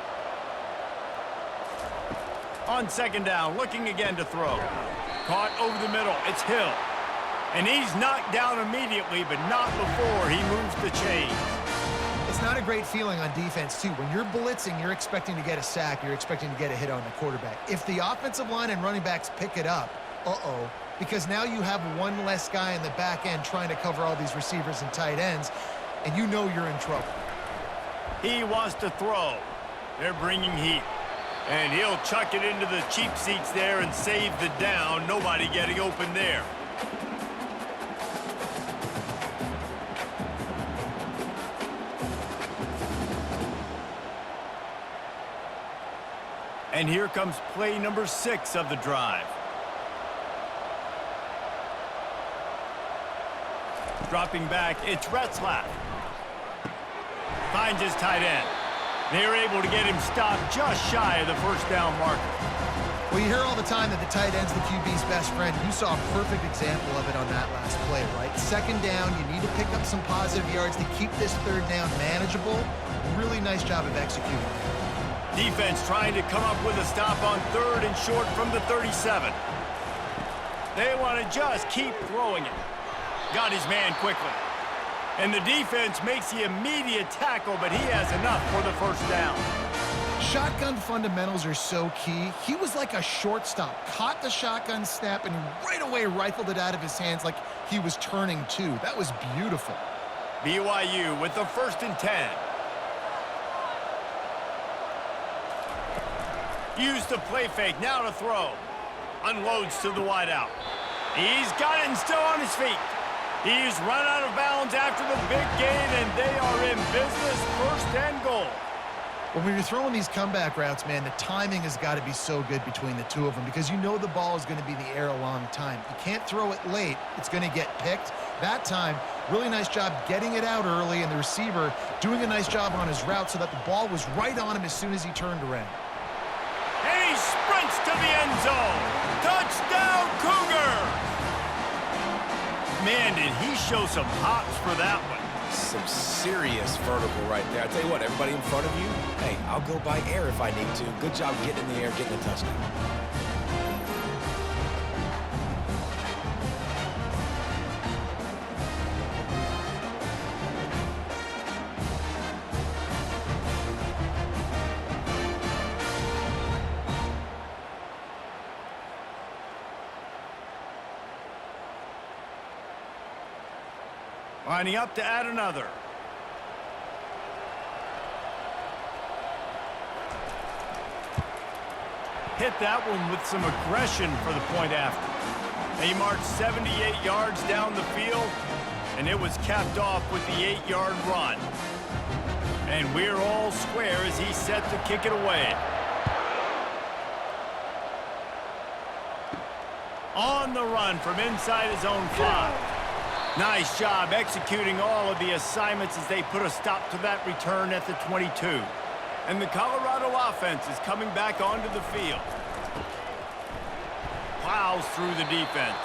On 2nd down, looking again to throw. Caught over the middle. It's Hill. And he's knocked down immediately, but not before he moves the chains. It's it's not a great feeling on defense, too. When you're blitzing, you're expecting to get a sack. You're expecting to get a hit on the quarterback. If the offensive line and running backs pick it up, because now you have one less guy in the back end trying to cover all these receivers and tight ends, and you know you're in trouble. He wants to throw. They're bringing heat. And he'll chuck it into the cheap seats there and save the down. Nobody getting open there. And here comes play number 6 of the drive. Dropping back, it's Retzlaff. Finds his tight end. They're able to get him stopped just shy of the first down marker. Well, you hear all the time that the tight end's the QB's best friend. You saw a perfect example of it on that last play, right? Second down, you need to pick up some positive yards to keep this third down manageable. Really nice job of executing. Defense trying to come up with a stop on 3rd and short from the 37. They want to just keep throwing it. Got his man quickly. And the defense makes the immediate tackle, but he has enough for the first down. Shotgun fundamentals are so key. He was like a shortstop. Caught the shotgun snap and right away rifled it out of his hands like he was turning too. That was beautiful. BYU with the 1st and 10. Use the play fake, now to throw. Unloads to the wideout. He's got it and still on his feet. He's run out of bounds after the big gain, and they are in business, 1st and goal. When you're throwing these comeback routes, man, the timing has got to be so good between the two of them because you know the ball is going to be in the air a long time. You can't throw it late. It's going to get picked. That time, really nice job getting it out early, and the receiver doing a nice job on his route so that the ball was right on him as soon as he turned around. And he sprints to the end zone. Touchdown, Cougars! Man, did he show some hops for that one. Some serious vertical right there. I tell you what, everybody in front of you, hey, I'll go by air if I need to. Good job getting in the air, getting the touchdown. Lining up to add another. Hit that one with some aggression for the point after. He marched 78 yards down the field, and it was capped off with the 8-yard run. And we're all square as he's set to kick it away. On the run from inside his own 5. Nice job executing all of the assignments as they put a stop to that return at the 22. And the Colorado offense is coming back onto the field. Plows through the defense.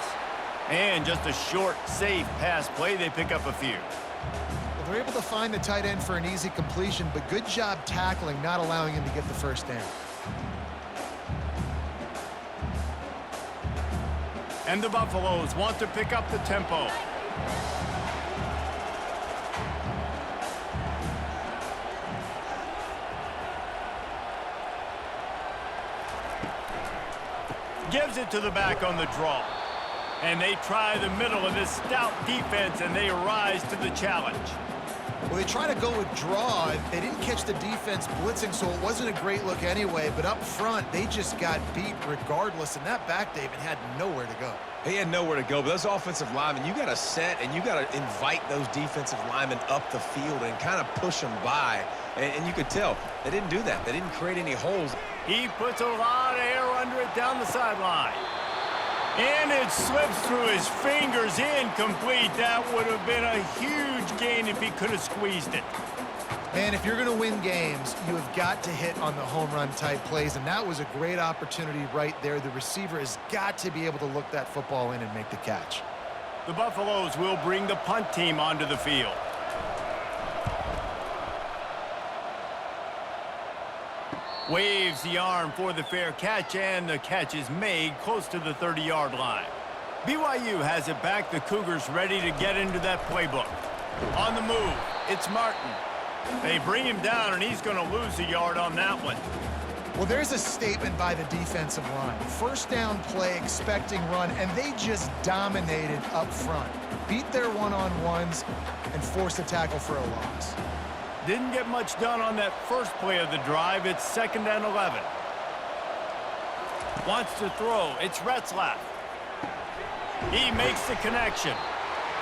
And just a short, safe pass play. They pick up a few. Well, they're able to find the tight end for an easy completion, but good job tackling, not allowing him to get the first down. And the Buffaloes want to pick up the tempo. Gives it to the back on the draw. And they try the middle of this stout defense, and they rise to the challenge. Well, they try to go with draw. They didn't catch the defense blitzing, so it wasn't a great look anyway. But up front, they just got beat regardless, and that back, David, had nowhere to go. He had nowhere to go, but those offensive linemen, you got to set and you got to invite those defensive linemen up the field and kind of push them by. And you could tell they didn't do that. They didn't create any holes. He puts a lot of air under it down the sideline. And it slips through his fingers, incomplete. That would have been a huge gain if he could have squeezed it. Man, if you're going to win games, you have got to hit on the home run type plays, and that was a great opportunity right there. The receiver has got to be able to look that football in and make the catch. The Buffaloes will bring the punt team onto the field. Waves the arm for the fair catch, and the catch is made close to the 30-yard line. BYU has it back. The Cougars ready to get into that playbook. On the move, it's Martin. They bring him down, and he's going to lose a yard on that one. Well, there's a statement by the defensive line. First down play, expecting run, and they just dominated up front. Beat their one-on-ones and forced a tackle for a loss. Didn't get much done on that first play of the drive. It's 2nd and 11. Wants to throw. It's Retzlaff. He makes the connection.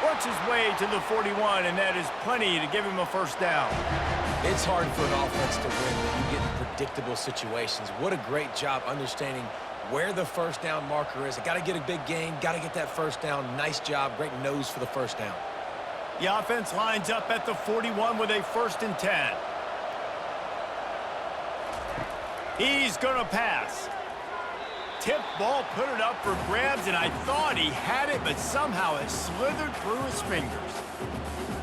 Works his way to the 41, and that is plenty to give him a first down. It's hard for an offense to win when you get in predictable situations. What a great job understanding where the first down marker is. I got to get a big gain, got to get that first down. Nice job, great nose for the first down. The offense lines up at the 41 with a 1st and 10. He's going to pass. Tip ball, put it up for grabs, and I thought he had it, but somehow it slithered through his fingers.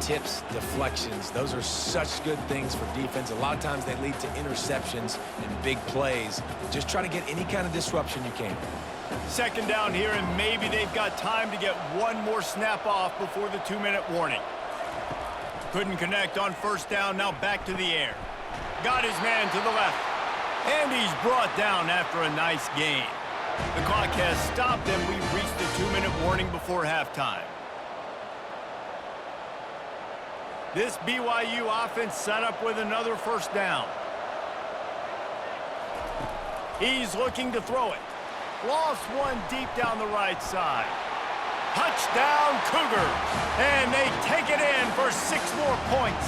Tips, deflections, those are such good things for defense. A lot of times they lead to interceptions and big plays. Just try to get any kind of disruption you can. 2nd down here, and maybe they've got time to get one more snap off before the 2-minute warning. Couldn't connect on 1st down, now back to the air. Got his man to the left, and he's brought down after a nice gain. The clock has stopped, and we've reached the 2-minute warning before halftime. This BYU offense set up with another 1st down. He's looking to throw it. Lost one deep down the right side. Touchdown, Cougars! And they take it in for 6 more points.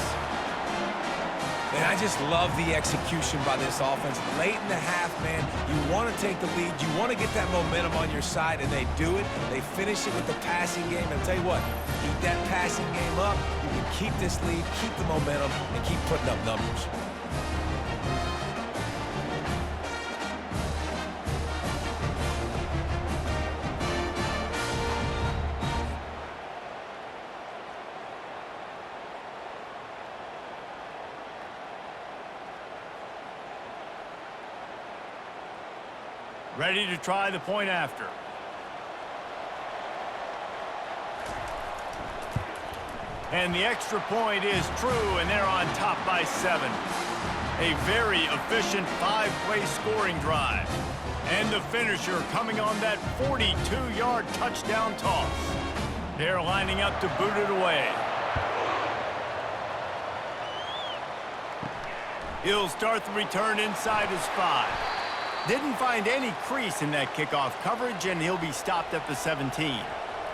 Man, I just love the execution by this offense. Late in the half, man, you want to take the lead. You want to get that momentum on your side, and they do it. They finish it with the passing game. And I'll tell you what, keep that passing game up. You can keep this lead, keep the momentum, and keep putting up numbers. Ready to try the point after. And the extra point is true, and they're on top by 7. A very efficient 5-play scoring drive. And the finisher coming on that 42-yard touchdown toss. They're lining up to boot it away. He'll start the return inside his 5. Didn't find any crease in that kickoff coverage, and he'll be stopped at the 17.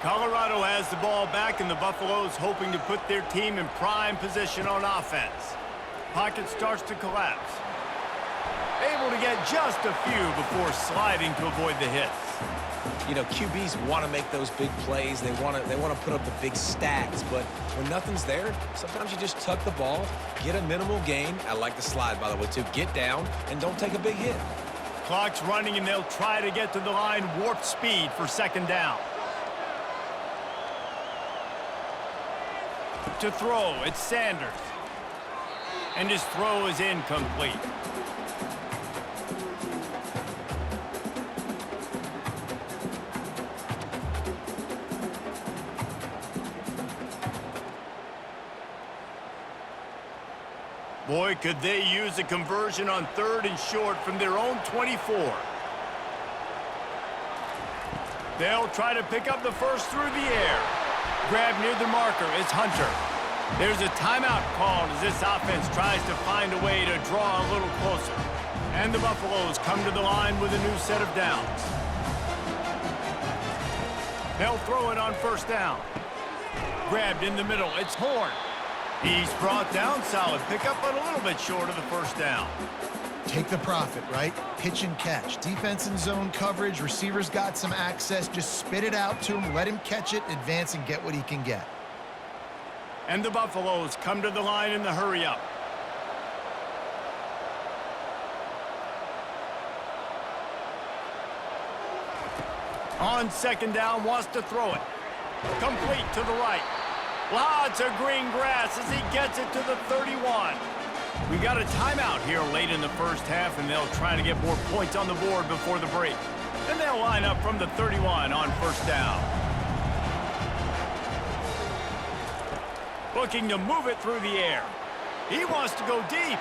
Colorado has the ball back, and the Buffaloes hoping to put their team in prime position on offense. Pocket starts to collapse. Able to get just a few before sliding to avoid the hits. You know, QBs want to make those big plays. They want to put up the big stats, but when nothing's there, sometimes you just tuck the ball, get a minimal gain. I like the slide, by the way, too. Get down and don't take a big hit. Clock's running, and they'll try to get to the line warp speed for 2nd down. To throw, it's Sanders. And his throw is incomplete. Boy, could they use a conversion on 3rd and short from their own 24. They'll try to pick up the first through the air. Grab near the marker is Hunter. There's a timeout called as this offense tries to find a way to draw a little closer. And the Buffaloes come to the line with a new set of downs. They'll throw it on 1st down. Grabbed in the middle, it's Horn. He's brought down, solid pickup, but a little bit short of the 1st down. Take the profit, right? Pitch and catch. Defense and zone coverage. Receivers got some access. Just spit it out to him. Let him catch it, advance, and get what he can get. And the Buffaloes come to the line in the hurry-up. On 2nd down, wants to throw it. Complete to the right. Lots of green grass as he gets it to the 31. We got a timeout here late in the first half, and they'll try to get more points on the board before the break. And they'll line up from the 31 on 1st down. Looking to move it through the air. He wants to go deep.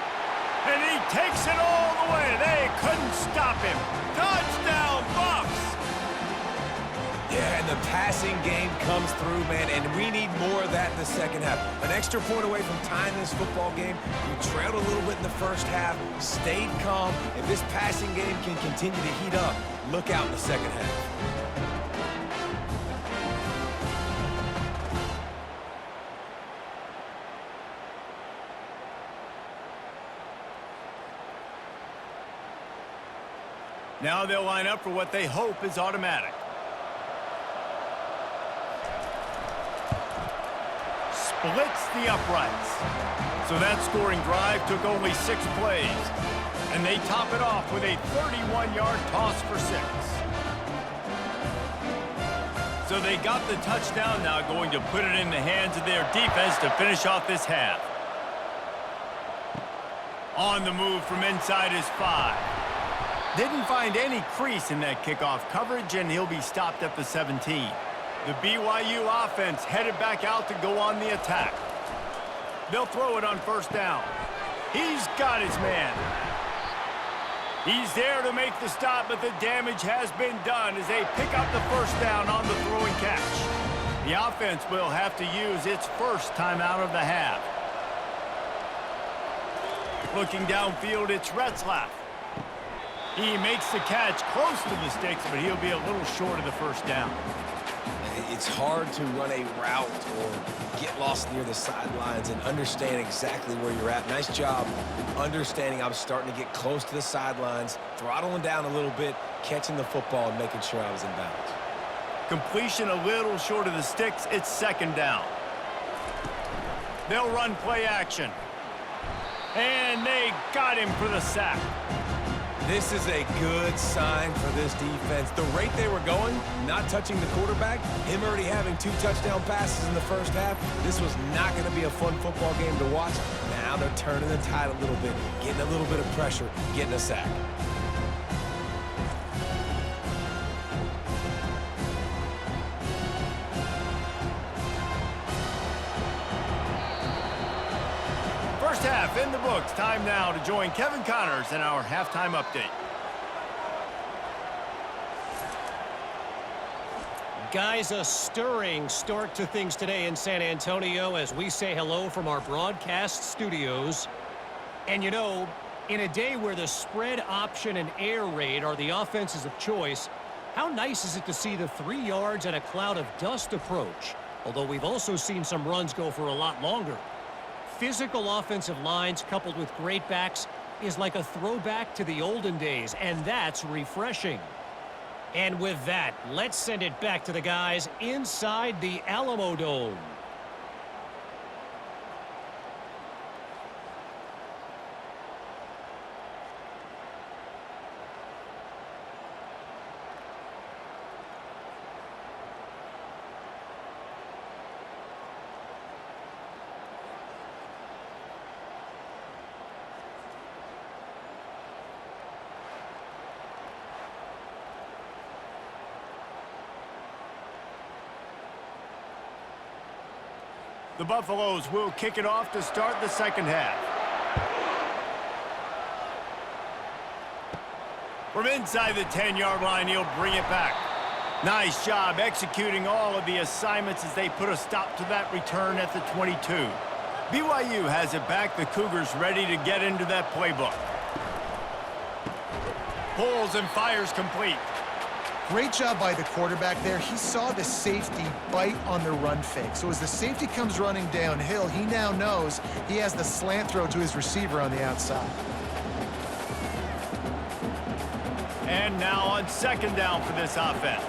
And he takes it all the way. They couldn't stop him. Touchdown, Bucks! Yeah, and the passing game comes through, man, and we need more of that in the second half. An extra point away from tying this football game. You trailed a little bit in the first half, stayed calm. If this passing game can continue to heat up, look out in the second half. Now they'll line up for what they hope is automatic. Splits the uprights. So that scoring drive took only 6 plays. And they top it off with a 31-yard toss for 6. So they got the touchdown, now going to put it in the hands of their defense to finish off this half. On the move from inside his 5. Didn't find any crease in that kickoff coverage, and he'll be stopped at the 17. The BYU offense headed back out to go on the attack. They'll throw it on first down. He's got his man. He's there to make the stop, but the damage has been done as they pick up the first down on the throwing catch. The offense will have to use its first timeout of the half. Looking downfield, it's Retzlaff. He makes the catch close to the sticks, but he'll be a little short of the first down. It's hard to run a route or get lost near the sidelines and understand exactly where you're at. Nice job understanding I was starting to get close to the sidelines, throttling down a little bit, catching the football and making sure I was in bounds. Completion a little short of the sticks. It's second down. They'll run play action. And they got him for the sack. This is a good sign for this defense. The rate they were going, not touching the quarterback, him already having 2 touchdown passes in the first half, this was not going to be a fun football game to watch. Now they're turning the tide a little bit, getting a little bit of pressure, getting a sack. First half in the books. Time now to join Kevin Connors in our halftime update. Guys, a stirring start to things today in San Antonio as we say hello from our broadcast studios. And you know, in a day where the spread option and air raid are the offenses of choice, how nice is it to see the 3 yards and a cloud of dust approach? Although we've also seen some runs go for a lot longer. Physical offensive lines coupled with great backs is like a throwback to the olden days, and that's refreshing. And with that, let's send it back to the guys inside the Alamo Dome. The Buffaloes will kick it off to start the second half. From inside the 10-yard line, he'll bring it back. Nice job executing all of the assignments as they put a stop to that return at the 22. BYU has it back. The Cougars ready to get into that playbook. Pulls and fires complete. Great job by the quarterback there. He saw the safety bite on the run fake. So as the safety comes running downhill, he now knows he has the slant throw to his receiver on the outside. And now on second down for this offense.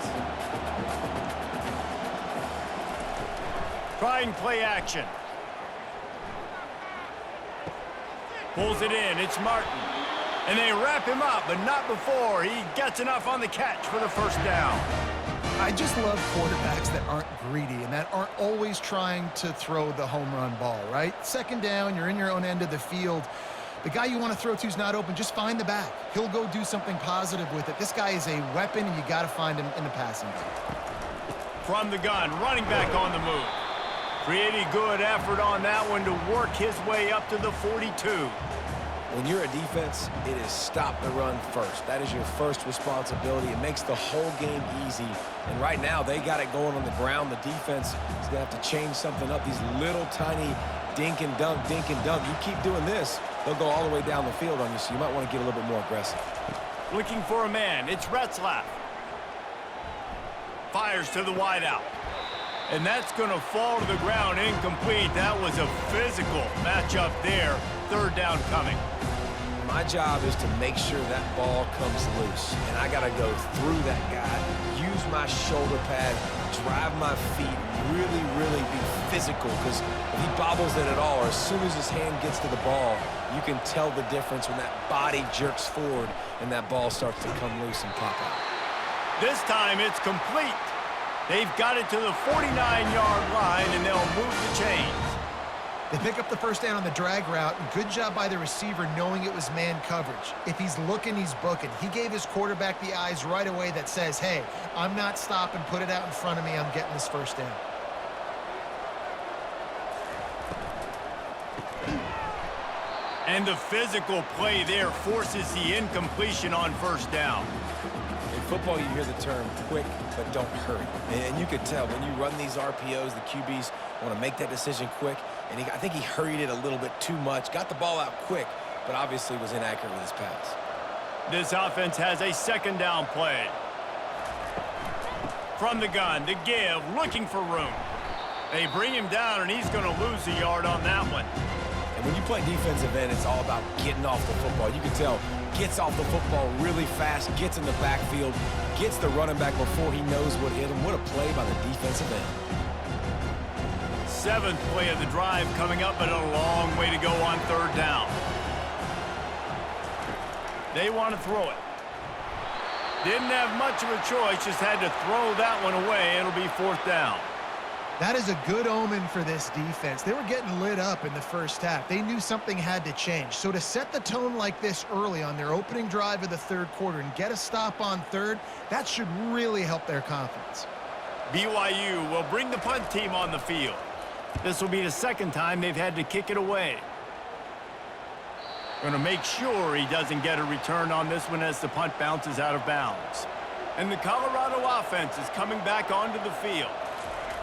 Trying play action. Pulls it in. It's Martin. And they wrap him up, but not before he gets enough on the catch for the first down. I just love quarterbacks that aren't greedy and that aren't always trying to throw the home run ball, right? Second down, you're in your own end of the field. The guy you want to throw to is not open. Just find the back. He'll go do something positive with it. This guy is a weapon, and you got to find him in the passing game. From the gun, running back on the move. Pretty good effort on that one to work his way up to the 42. When you're a defense, it is stop the run first. That is your first responsibility. It makes the whole game easy. And right now, they got it going on the ground. The defense is going to have to change something up. These little tiny dink and dunk, dink and dunk. You keep doing this, they'll go all the way down the field on you, so you might want to get a little bit more aggressive. Looking for a man. It's Retzlaff. Fires to the wideout. And that's going to fall to the ground incomplete. That was a physical matchup there. Third down coming. My job is to make sure that ball comes loose. And I got to go through that guy, use my shoulder pad, drive my feet, really be physical. Because if he bobbles it at all, or as soon as his hand gets to the ball, you can tell the difference when that body jerks forward and that ball starts to come loose and pop out. This time it's complete. They've got it to the 49-yard line, and they'll move the chains. They pick up the first down on the drag route. Good job by the receiver knowing it was man coverage. If he's looking, he's booking. He gave his quarterback the eyes right away that says, hey, I'm not stopping. Put it out in front of me. I'm getting this first down. And the physical play there forces the incompletion on first down. In football, you hear the term quick, but don't hurry. And you could tell when you run these RPOs, the QBs want to make that decision quick. And I think he hurried it a little bit too much. Got the ball out quick, but obviously was inaccurate with his pass. This offense has a second down play. From the gun, the give, looking for room. They bring him down, and he's going to lose a yard on that one. And when you play defensive end, it's all about getting off the football. You can tell, gets off the football really fast, gets in the backfield, gets the running back before he knows what hit him. What a play by the defensive end. Seventh play of the drive coming up, but a long way to go on third down. They want to throw it. Didn't have much of a choice, just had to throw that one away. It'll be fourth down. That is a good omen for this defense. They were getting lit up in the first half. They knew something had to change. So to set the tone like this early on their opening drive of the third quarter and get a stop on third, that should really help their confidence. BYU will bring the punt team on the field. This will be the second time they've had to kick it away. Going to make sure he doesn't get a return on this one as the punt bounces out of bounds. And the Colorado offense is coming back onto the field.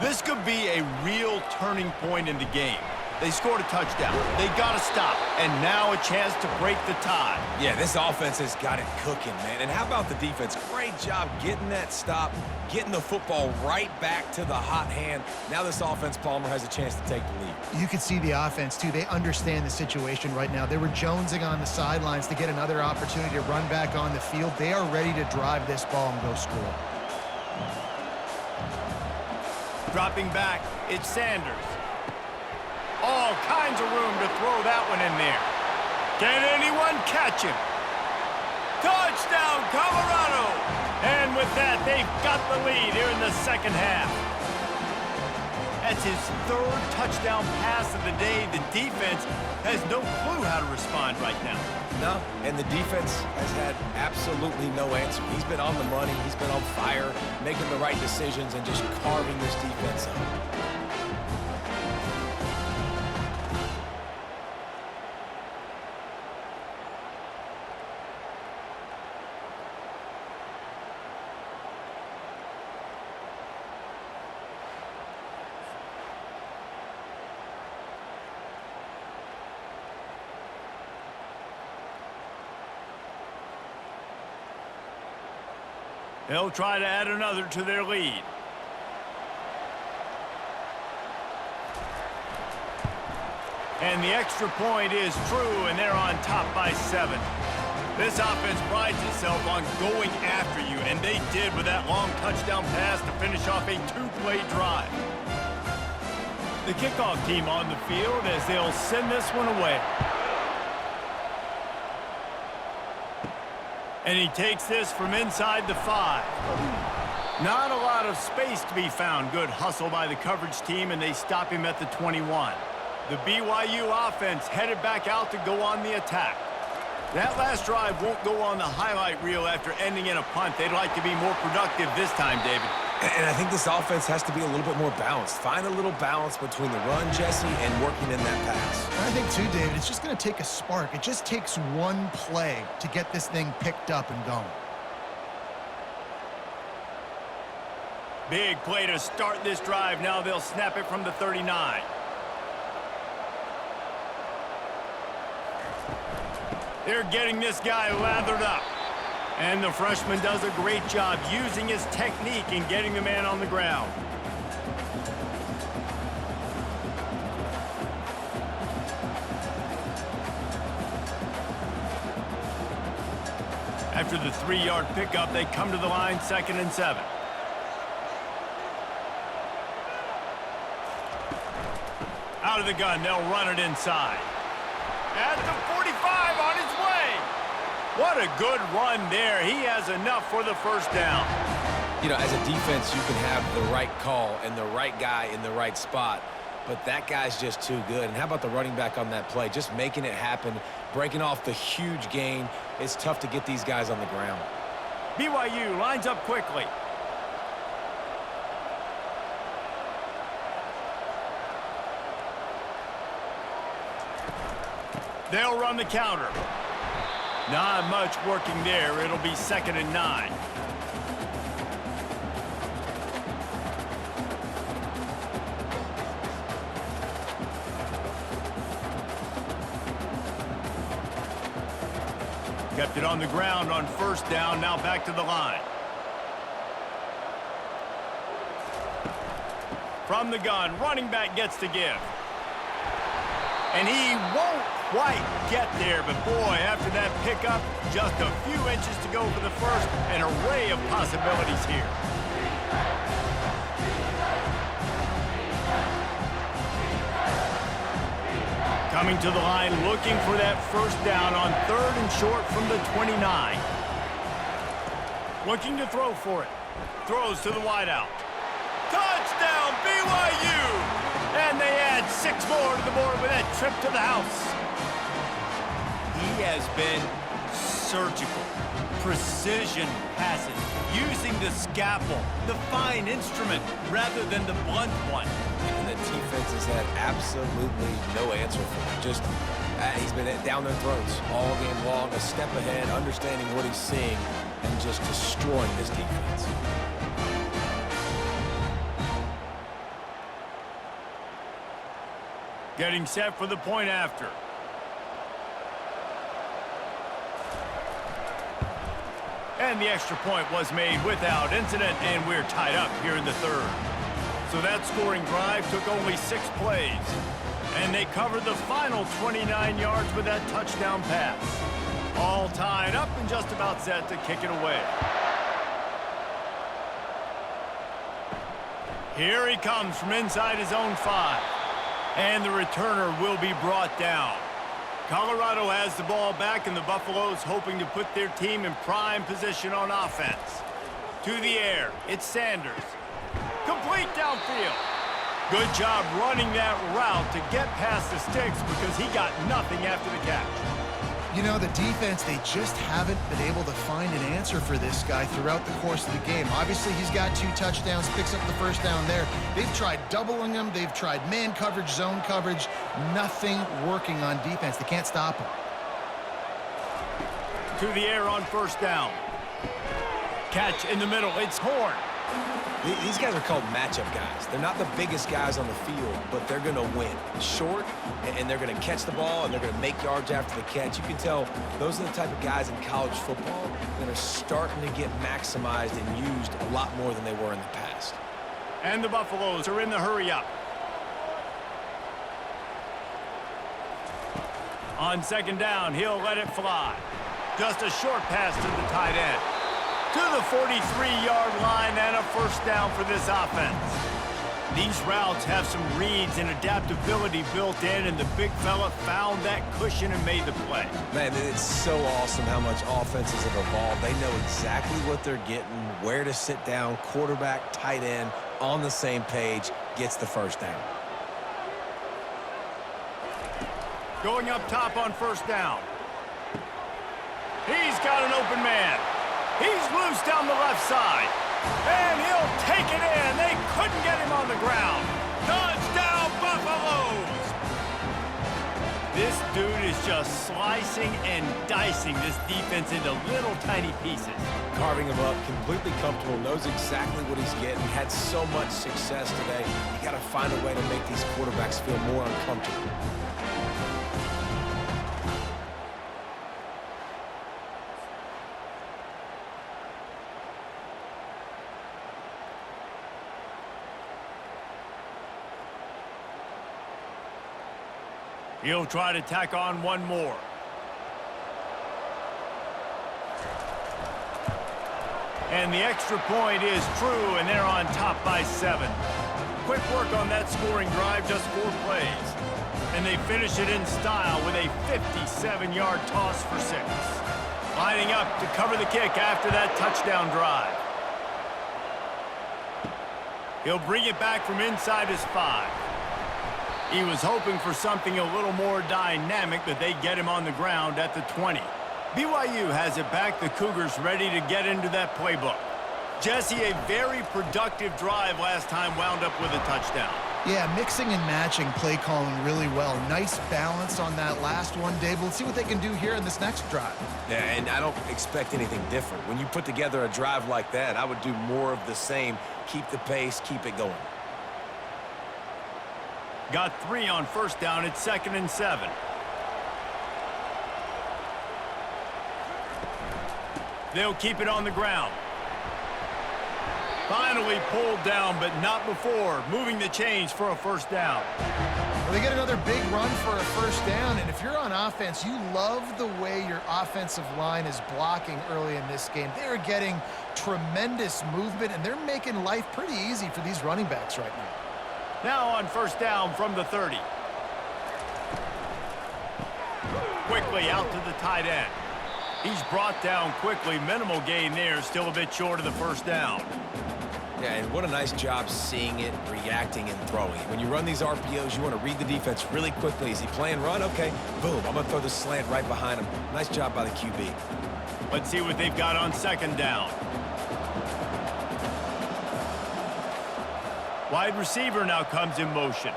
This could be a real turning point in the game. They scored a touchdown. They got to stop. And now a chance to break the tie. Yeah, this offense has got it cooking, man. And how about the defense? Great job getting that stop, getting the football right back to the hot hand. Now this offense, Palmer, has a chance to take the lead. You can see the offense, too. They understand the situation right now. They were jonesing on the sidelines to get another opportunity to run back on the field. They are ready to drive this ball and go score. Dropping back, it's Sanders. All kinds of room to throw that one in there. Can anyone catch him? Touchdown, Colorado! And with that, they've got the lead here in the second half. That's his third touchdown pass of the day. The defense has no clue how to respond right now. No, and the defense has had absolutely no answer. He's been on the money. He's been on fire, making the right decisions and just carving this defense up. They'll try to add another to their lead. And the extra point is true, and they're on top by 7. This offense prides itself on going after you, and they did with that long touchdown pass to finish off a 2-play drive. The kickoff team on the field as they'll send this one away. And he takes this from inside the 5. Not a lot of space to be found. Good hustle by the coverage team, and they stop him at the 21. The BYU offense headed back out to go on the attack. That last drive won't go on the highlight reel after ending in a punt. They'd like to be more productive this time, David. And I think this offense has to be a little bit more balanced. Find a little balance between the run, Jesse, and working in that pass. I think, too, David, it's just going to take a spark. It just takes one play to get this thing picked up and going. Big play to start this drive. Now they'll snap it from the 39. They're getting this guy lathered up. And the freshman does a great job using his technique and getting the man on the ground. After the 3-yard pickup, they come to the line, 2nd and 7. Out of the gun, they'll run it inside. At the 45, on his way. What a good run there. He has enough for the first down. You know, as a defense, you can have the right call and the right guy in the right spot, but that guy's just too good. And how about the running back on that play? Just making it happen, breaking off the huge gain. It's tough to get these guys on the ground. BYU lines up quickly. They'll run the counter. Not much working there. It'll be 2nd and 9. Kept it on the ground on 1st down. Now back to the line. From the gun, running back gets to give. And he won't quite get there, but boy, after that pickup, just a few inches to go for the first. An array of possibilities here. Coming to the line, looking for that first down on 3rd and short from the 29. Looking to throw for it. Throws to the wideout. Touchdown, BYU! And they add 6 more to the board with that trip to the house. He has been surgical. Precision passes. Using the scalpel, the fine instrument, rather than the blunt one. And the defense has had absolutely no answer for him. Just, he's been down their throats all game long, a step ahead, understanding what he's seeing, and just destroying this defense. Getting set for the point after. And the extra point was made without incident, and we're tied up here in the 3rd. So that scoring drive took only 6 plays. And they covered the final 29 yards with that touchdown pass. All tied up and just about set to kick it away. Here he comes from inside his own 5. And the returner will be brought down. Colorado has the ball back, and the Buffaloes hoping to put their team in prime position on offense. To the air, it's Sanders. Complete downfield. Good job running that route to get past the sticks because he got nothing after the catch. You know, the defense, they just haven't been able to find an answer for this guy throughout the course of the game. Obviously, he's got 2 touchdowns, picks up the first down there. They've tried doubling him. They've tried man coverage, zone coverage. Nothing working on defense. They can't stop him. To the air on 1st down. Catch in the middle. It's Horn. These guys are called matchup guys. They're not the biggest guys on the field, but they're going to win. Short, and they're going to catch the ball, and they're going to make yards after the catch. You can tell those are the type of guys in college football that are starting to get maximized and used a lot more than they were in the past. And the Buffaloes are in the hurry-up. On 2nd down, he'll let it fly. Just a short pass to the tight end. To the 43-yard line and a first down for this offense. These routes have some reads and adaptability built in, and the big fella found that cushion and made the play. Man, it's so awesome how much offenses have evolved. They know exactly what they're getting, where to sit down, quarterback, tight end, on the same page, gets the first down. Going up top on 1st down. He's got an open man. He's loose down the left side. And he'll take it in. They couldn't get him on the ground. Touchdown, Buffaloes! This dude is just slicing and dicing this defense into little tiny pieces. Carving him up, completely comfortable, knows exactly what he's getting, had so much success today. You got to find a way to make these quarterbacks feel more uncomfortable. He'll try to tack on one more. And the extra point is true, and they're on top by 7. Quick work on that scoring drive, just 4 plays. And they finish it in style with a 57-yard toss for 6. Lining up to cover the kick after that touchdown drive. He'll bring it back from inside his 5. He was hoping for something a little more dynamic, but they get him on the ground at the 20. BYU has it back. The Cougars ready to get into that playbook. Jesse, a very productive drive last time wound up with a touchdown. Yeah, mixing and matching play calling really well. Nice balance on that last one, Dave. Let's see what they can do here in this next drive. Yeah, and I don't expect anything different. When you put together a drive like that, I would do more of the same. Keep the pace, keep it going. Got 3 on first down. It's 2nd and 7. They'll keep it on the ground. Finally pulled down, but not before. Moving the chains for a first down. Well, they get another big run for a first down, and if you're on offense, you love the way your offensive line is blocking early in this game. They're getting tremendous movement, and they're making life pretty easy for these running backs right now. Now on first down from the 30. Quickly out to the tight end. He's brought down quickly. Minimal gain there. Still a bit short of the first down. Yeah, and what a nice job seeing it, reacting, and throwing. When you run these RPOs, you want to read the defense really quickly. Is he playing run? Okay, boom. I'm going to throw the slant right behind him. Nice job by the QB. Let's see what they've got on second down. Wide receiver now comes in motion.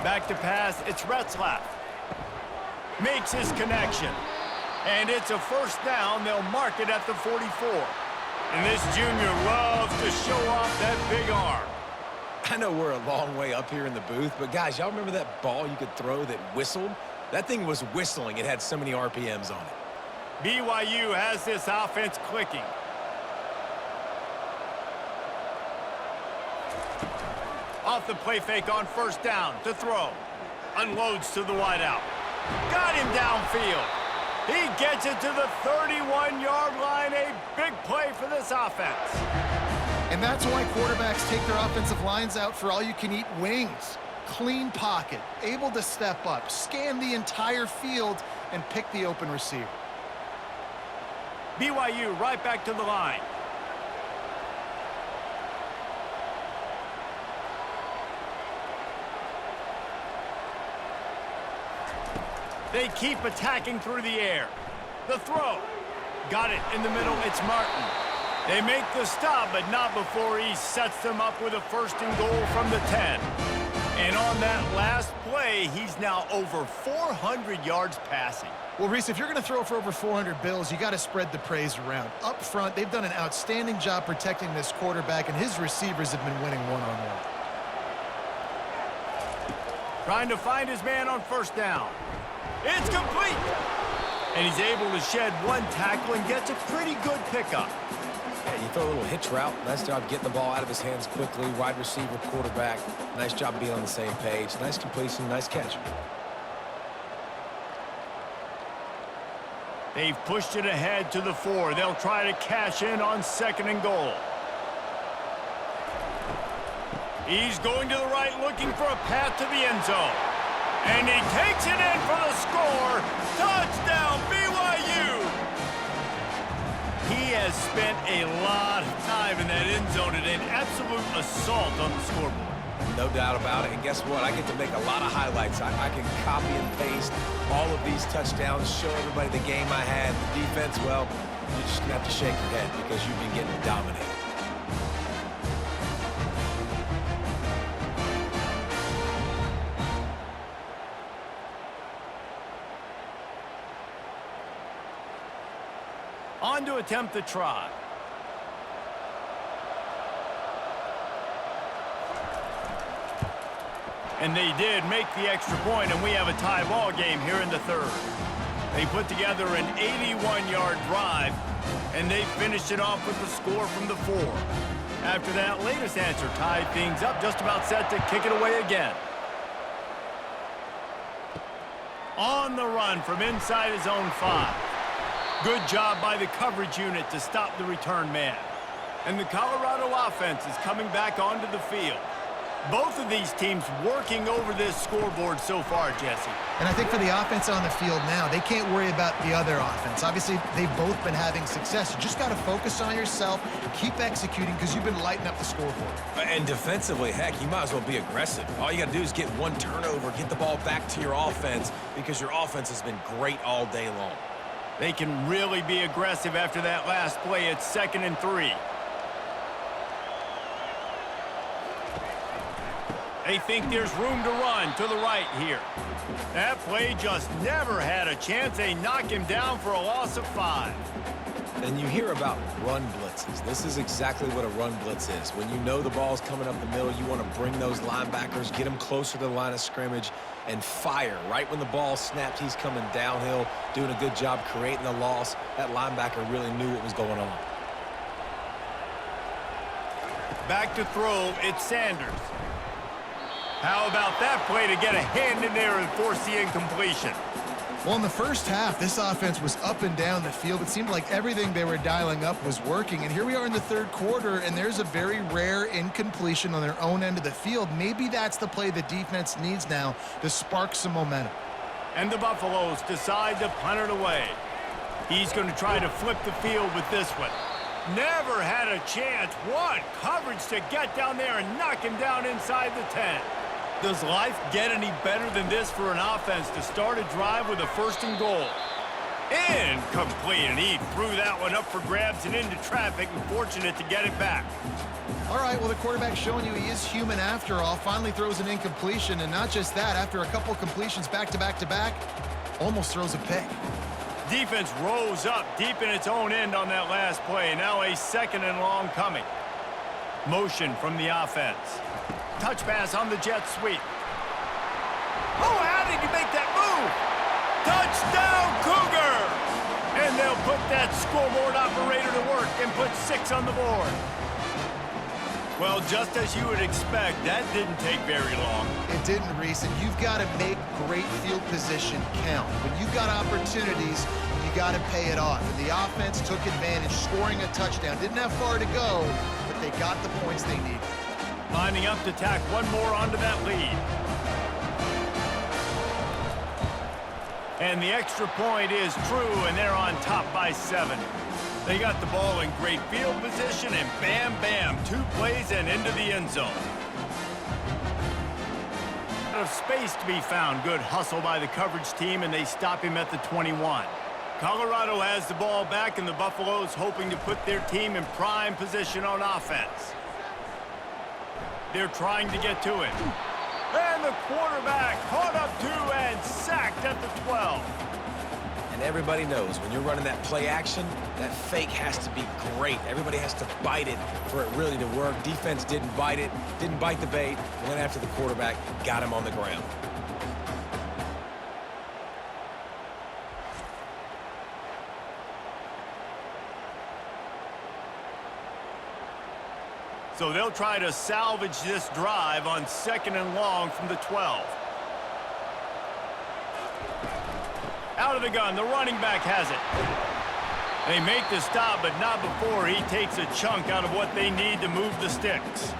Back to pass, it's Retzlaff. Makes his connection. And it's a first down. They'll mark it at the 44. And this junior loves to show off that big arm. I know we're a long way up here in the booth, but guys, y'all remember that ball you could throw that whistled? That thing was whistling. It had so many RPMs on it. BYU has this offense clicking. Off the play fake on first down to throw. Unloads to the wideout. Got him downfield. He gets it to the 31-yard line. A big play for this offense. And that's why quarterbacks take their offensive lines out for all-you-can-eat wings. Clean pocket, able to step up, scan the entire field, and pick the open receiver. BYU right back to the line. They keep attacking through the air. The throw. Got it in the middle. It's Martin. They make the stop, but not before he sets them up with a first and goal from the 10. And on that last play, he's now over 400 yards passing. Well, Reese, if you're going to throw for over 400 bills, you got to spread the praise around. Up front, they've done an outstanding job protecting this quarterback, and his receivers have been winning one-on-one. Trying to find his man on first down. It's complete. And he's able to shed one tackle and gets a pretty good pickup. Yeah, you throw a little hitch route. Nice job getting the ball out of his hands quickly. Wide receiver, quarterback. Nice job being on the same page. Nice completion, nice catch. They've pushed it ahead to the 4. They'll try to cash in on second and goal. He's going to the right, looking for a path to the end zone. And he takes it in for the score. Touchdown, BYU! He has spent a lot of time in that end zone and an absolute assault on the scoreboard. No doubt about it. And guess what? I get to make a lot of highlights. I can copy and paste all of these touchdowns, show everybody the game I had. The defense, well, you're just going to have to shake your head because you've been getting dominated. attempt the try. And they did make the extra point, and we have a tie ball game here in the third. They put together an 81-yard drive, and they finished it off with the score from the 4. After that latest answer tied things up, just about set to kick it away again. On the run from inside his own 5. Good job by the coverage unit to stop the return man. And the Colorado offense is coming back onto the field. Both of these teams working over this scoreboard so far, Jesse. And I think for the offense on the field now, they can't worry about the other offense. Obviously, they've both been having success. You just got to focus on yourself, keep executing, because you've been lighting up the scoreboard. And defensively, heck, you might as well be aggressive. All you got to do is get one turnover, get the ball back to your offense, because your offense has been great all day long. They can really be aggressive after that last play. It's 2nd and 3. They think there's room to run to the right here. That play just never had a chance. They knock him down for a loss of 5. And you hear about run blitzes. This is exactly what a run blitz is. When you know the ball's coming up the middle, you want to bring those linebackers, get them closer to the line of scrimmage, and fire. Right when the ball snapped, he's coming downhill, doing a good job creating the loss. That linebacker really knew what was going on. Back to throw, it's Sanders. How about that play to get a hand in there and force the incompletion? Well, in the first half, this offense was up and down the field. It seemed like everything they were dialing up was working. And here we are in the third quarter, and there's a very rare incompletion on their own end of the field. Maybe that's the play the defense needs now to spark some momentum. And the Buffaloes decide to punt it away. He's going to try to flip the field with this one. Never had a chance. What coverage to get down there and knock him down inside the 10. Does life get any better than this for an offense to start a drive with a 1st and goal? Incomplete, and he threw that one up for grabs and into traffic, and fortunate to get it back. All right, well, the quarterback's showing you he is human after all. Finally throws an incompletion, and not just that, after a couple completions back to back to back, almost throws a pick. Defense rose up deep in its own end on that last play. Now a 2nd and long coming. Motion from the offense. Touch pass on the jet sweep. Oh, how did you make that move? Touchdown, Cougars! And they'll put that scoreboard operator to work and put 6 on the board. Well, just as you would expect, that didn't take very long. It didn't, Reese, and you've got to make great field position count. When you've got opportunities, you got to pay it off. And the offense took advantage, scoring a touchdown. Didn't have far to go, but they got the points they needed. Lining up to tack one more onto that lead. And the extra point is true, and they're on top by 7. They got the ball in great field position, and bam, bam, 2 plays and into the end zone. Out of space to be found. Good hustle by the coverage team, and they stop him at the 21. Colorado has the ball back, and the Buffaloes hoping to put their team in prime position on offense. They're trying to get to it. And the quarterback caught up to and sacked at the 12. And everybody knows when you're running that play action, that fake has to be great. Everybody has to bite it for it really to work. Defense didn't bite it, didn't bite the bait, went after the quarterback, got him on the ground. So they'll try to salvage this drive on 2nd and long from the 12. Out of the gun, the running back has it. They make the stop, but not before he takes a chunk out of what they need to move the sticks.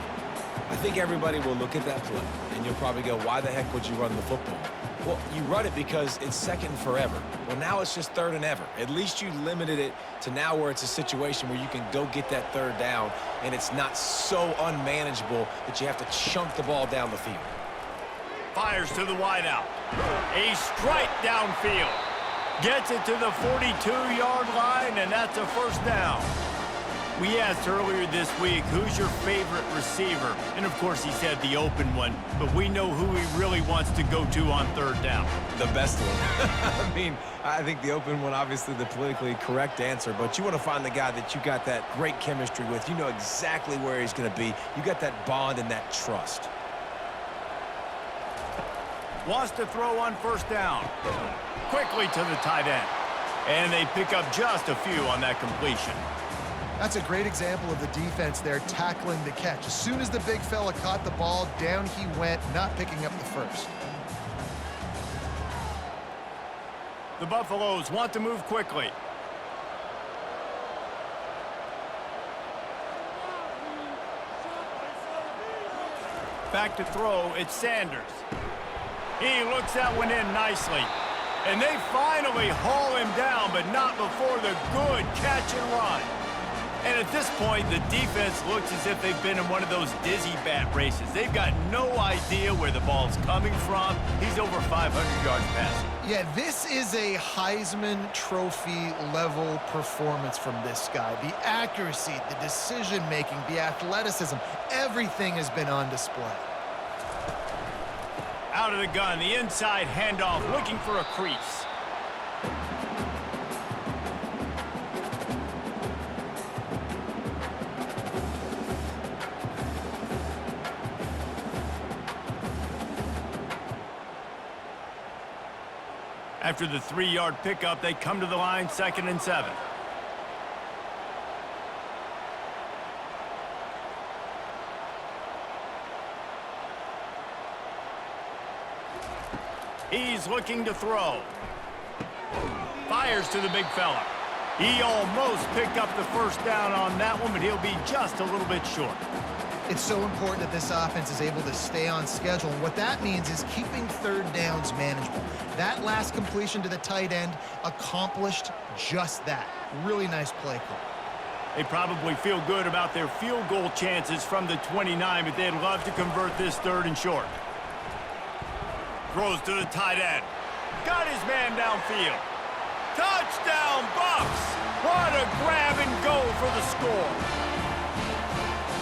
I think everybody will look at that play, and you'll probably go, why the heck would you run the football? Well, you run it because it's 2nd and forever. Well, now it's just 3rd and ever. At least you limited it to now where it's a situation where you can go get that 3rd down, and it's not so unmanageable that you have to chunk the ball down the field. Fires to the wideout. A strike downfield. Gets it to the 42-yard line, and that's a 1st down. We asked earlier this week, who's your favorite receiver? And, of course, he said the open one, but we know who he really wants to go to on third down. The best one. I mean, I think the open one, obviously the politically correct answer, but you want to find the guy that you got that great chemistry with. You know exactly where he's going to be. You got that bond and that trust. Wants to throw on first down. Quickly to the tight end. And they pick up just a few on that completion. That's a great example of the defense there tackling the catch. As soon as the big fella caught the ball, down he went, not picking up the first. The Buffaloes want to move quickly. Back to throw, it's Sanders. He looks that one in nicely. And they finally haul him down, but not before the good catch and run. And at this point, the defense looks as if they've been in one of those dizzy bat races. They've got no idea where the ball's coming from. He's over 500 yards passing. Yeah, this is a Heisman Trophy level performance from this guy. The accuracy, the decision-making, the athleticism, everything has been on display. Out of the gun, the inside handoff, looking for a crease. After the 3-yard pickup, they come to the line, 2nd and 7. He's looking to throw. Fires to the big fella. He almost picked up the first down on that one, but he'll be just a little bit short. It's so important that this offense is able to stay on schedule. And what that means is keeping third downs manageable. That last completion to the tight end accomplished just that. Really nice play call. They probably feel good about their field goal chances from the 29, but they'd love to convert this 3rd and short. Throws to the tight end. Got his man downfield. Touchdown, Bucks! What a grab and go for the score.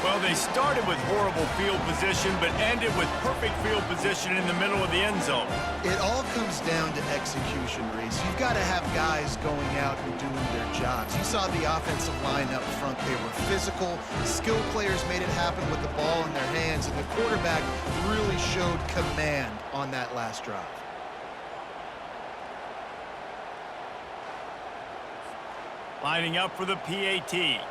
Well, they started with horrible field position, but ended with perfect field position in the middle of the end zone. It all comes down to execution, Reese. You've got to have guys going out and doing their jobs. You saw the offensive line up front. They were physical. Skill players made it happen with the ball in their hands, and the quarterback really showed command on that last drive. Lining up for the PAT.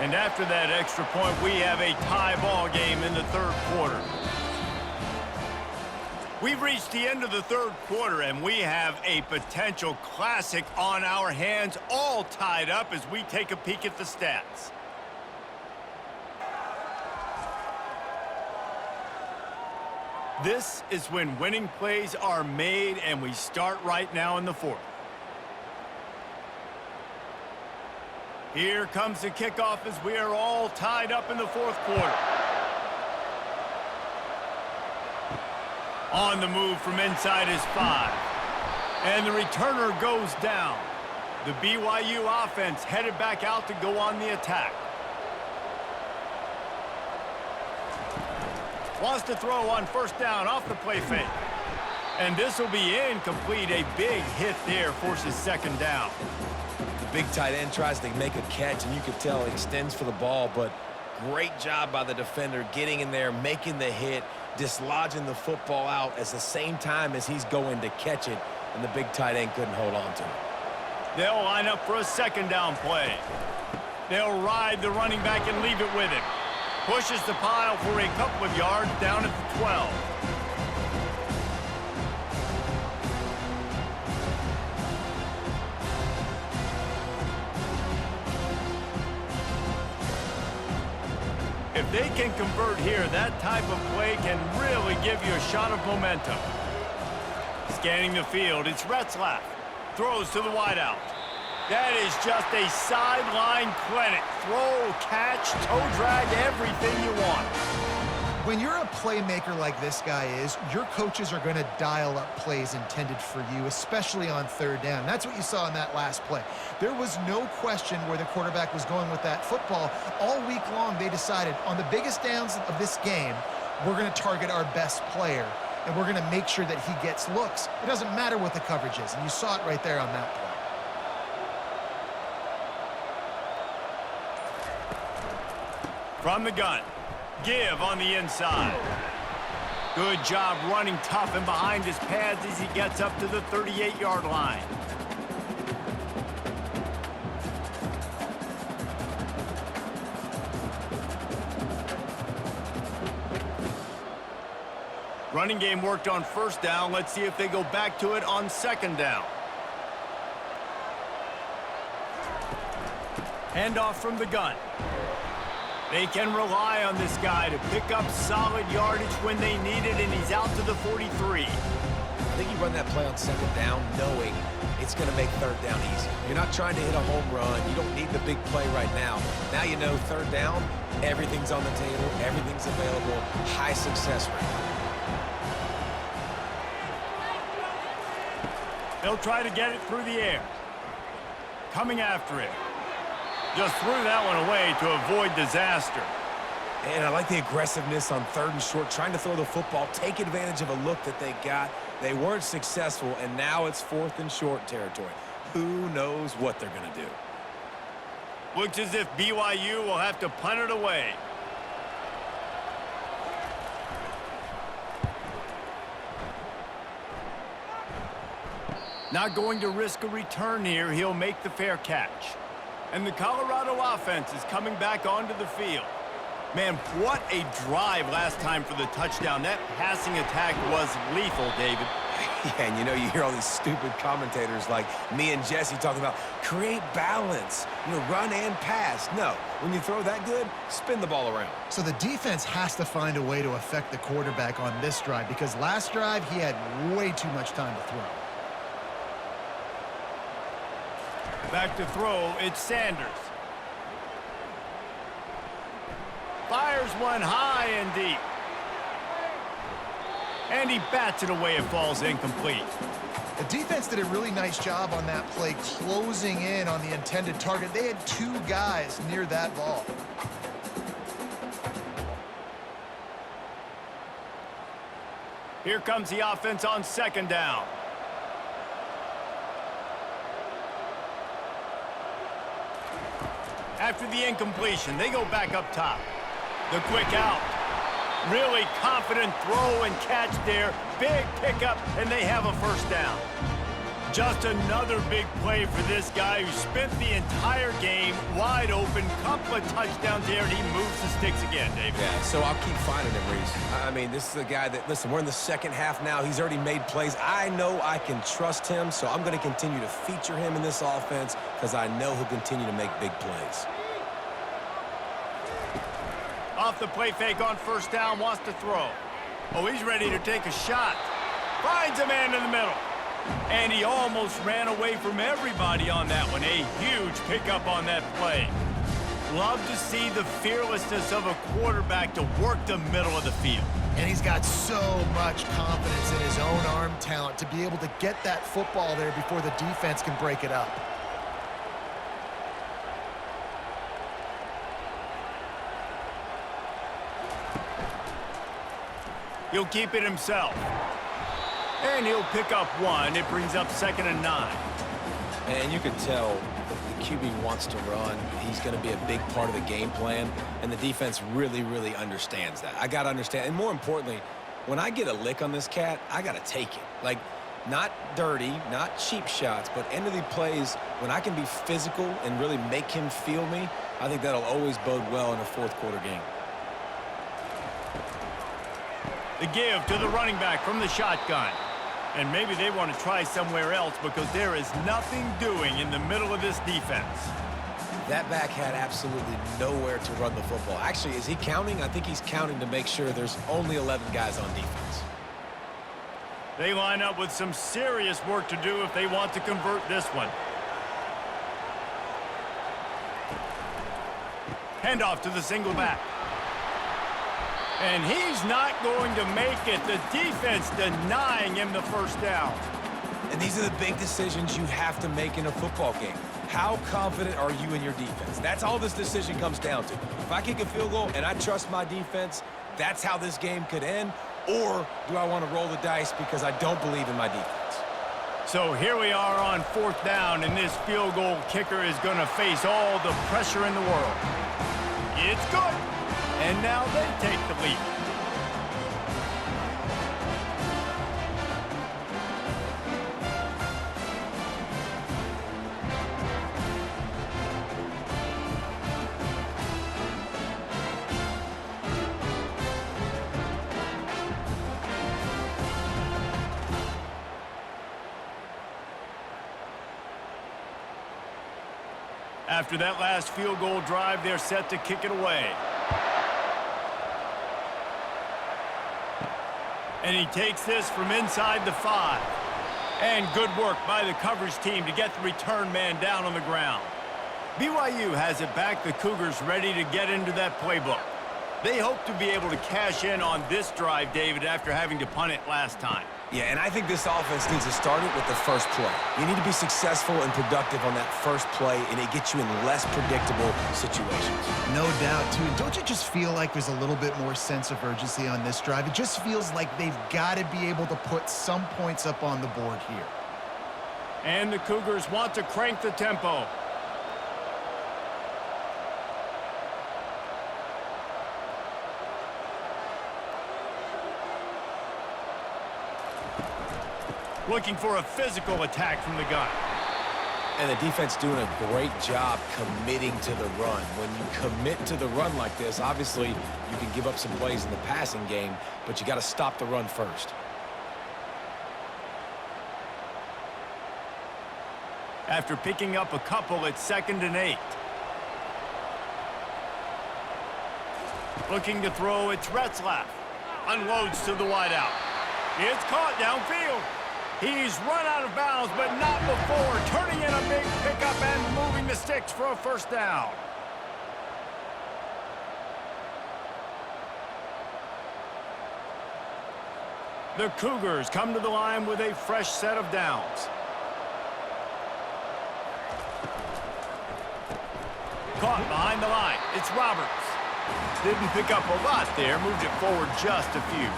And after that extra point, we have a tie ball game in the 3rd quarter. We've reached the end of the 3rd quarter, and we have a potential classic on our hands, all tied up as we take a peek at the stats. This is when winning plays are made, and we start right now in the 4th. Here comes the kickoff as we are all tied up in the 4th quarter. On the move from inside his 5. And the returner goes down. The BYU offense headed back out to go on the attack. Wants to throw on first down off the play fake. And this will be incomplete. A big hit there forces 2nd down. Big tight end tries to make a catch, and you could tell extends for the ball, but great job by the defender getting in there, making the hit, dislodging the football out at the same time as he's going to catch it, and the big tight end couldn't hold on to it. They'll line up for a 2nd down play. They'll ride the running back and leave it with him. Pushes the pile for a couple of yards down at the 12. If they can convert here, that type of play can really give you a shot of momentum. Scanning the field, it's Retzlaff. Throws to the wideout. That is just a sideline clinic. Throw, catch, toe drag, everything you want. When you're a playmaker like this guy is, your coaches are going to dial up plays intended for you, especially on third down. That's what you saw in that last play. There was no question where the quarterback was going with that football. All week long, they decided on the biggest downs of this game, we're going to target our best player, and we're going to make sure that he gets looks. It doesn't matter what the coverage is, and you saw it right there on that play. From the gun, give on the inside. Good job running tough and behind his pads as he gets up to the 38-yard line. Running game worked on first down. Let's see if they go back to it on second down. Handoff from the gun. They can rely on this guy to pick up solid yardage when they need it, and he's out to the 43. I think you run that play on second down knowing it's going to make third down easy. You're not trying to hit a home run. You don't need the big play right now. Now you know third down, everything's on the table, everything's available, high success rate. They'll try to get it through the air. Coming after it. Just threw that one away to avoid disaster. And I like the aggressiveness on third and short, trying to throw the football, take advantage of a look that they got. They weren't successful, and now it's fourth and short territory. Who knows what they're going to do? Looks as if BYU will have to punt it away. Not going to risk a return here. He'll make the fair catch. And the Colorado offense is coming back onto the field. Man, what a drive last time for the touchdown. That passing attack was lethal, David. Yeah, and you know, you hear all these stupid commentators like me and Jesse talking about create balance, run and pass. No, when you throw that good, spin the ball around. So the defense has to find a way to affect the quarterback on this drive, because last drive he had way too much time to throw. Back to throw, it's Sanders. Fires one high and deep. And he bats it away. It falls incomplete. The defense did a really nice job on that play, closing in on the intended target. They had two guys near that ball. Here comes the offense on second down. After the incompletion, they go back up top. The quick out. Really confident throw and catch there. Big pickup, and they have a first down. Just another big play for this guy who spent the entire game wide open. Couple of touchdowns there, and he moves the sticks again, David. Yeah, so I'll keep finding him, Reese. I mean, this is a guy that, listen, we're in the second half now. He's already made plays. I know I can trust him, so I'm going to continue to feature him in this offense because I know he'll continue to make big plays. Off the play fake on first down, wants to throw. Oh, he's ready to take a shot. Finds a man in the middle. And he almost ran away from everybody on that one. A huge pickup on that play. Love to see the fearlessness of a quarterback to work the middle of the field. And he's got so much confidence in his own arm talent to be able to get that football there before the defense can break it up. He'll keep it himself. And he'll pick up one. It brings up 2nd and 9. And you can tell the QB wants to run. He's going to be a big part of the game plan. And the defense really, really understands that. I got to understand. And more importantly, when I get a lick on this cat, I got to take it. Like, not dirty, not cheap shots, but end of the plays, when I can be physical and really make him feel me, I think that'll always bode well in a fourth quarter game. The give to the running back from the shotgun. And maybe they want to try somewhere else because there is nothing doing in the middle of this defense. That back had absolutely nowhere to run the football. Actually, is he counting? I think he's counting to make sure there's only 11 guys on defense. They line up with some serious work to do if they want to convert this one. Handoff to the single back. And he's not going to make it. The defense denying him the first down. And these are the big decisions you have to make in a football game. How confident are you in your defense? That's all this decision comes down to. If I kick a field goal and I trust my defense, that's how this game could end. Or do I want to roll the dice because I don't believe in my defense? So here we are on 4th down, and this field goal kicker is going to face all the pressure in the world. It's good. And now they take the lead. After that last field goal drive, they're set to kick it away. And he takes this from inside the 5. And good work by the coverage team to get the return man down on the ground. BYU has it back. The Cougars ready to get into that playbook. They hope to be able to cash in on this drive, David, after having to punt it last time. Yeah, and I think this offense needs to start it with the first play. You need to be successful and productive on that first play, and it gets you in less predictable situations. No doubt, too. And don't you just feel like there's a little bit more sense of urgency on this drive? It just feels like they've got to be able to put some points up on the board here. And the Cougars want to crank the tempo. Looking for a physical attack from the gun. And the defense doing a great job committing to the run. When you commit to the run like this, obviously you can give up some plays in the passing game, but you got to stop the run first. After picking up a couple, it's 2nd and 8. Looking to throw, it's Retzlaff. Unloads to the wideout. It's caught downfield. He's run out of bounds, but not before turning in a big pickup and moving the sticks for a first down. The Cougars come to the line with a fresh set of downs. Caught behind the line. It's Roberts. Didn't pick up a lot there. Moved it forward just a few.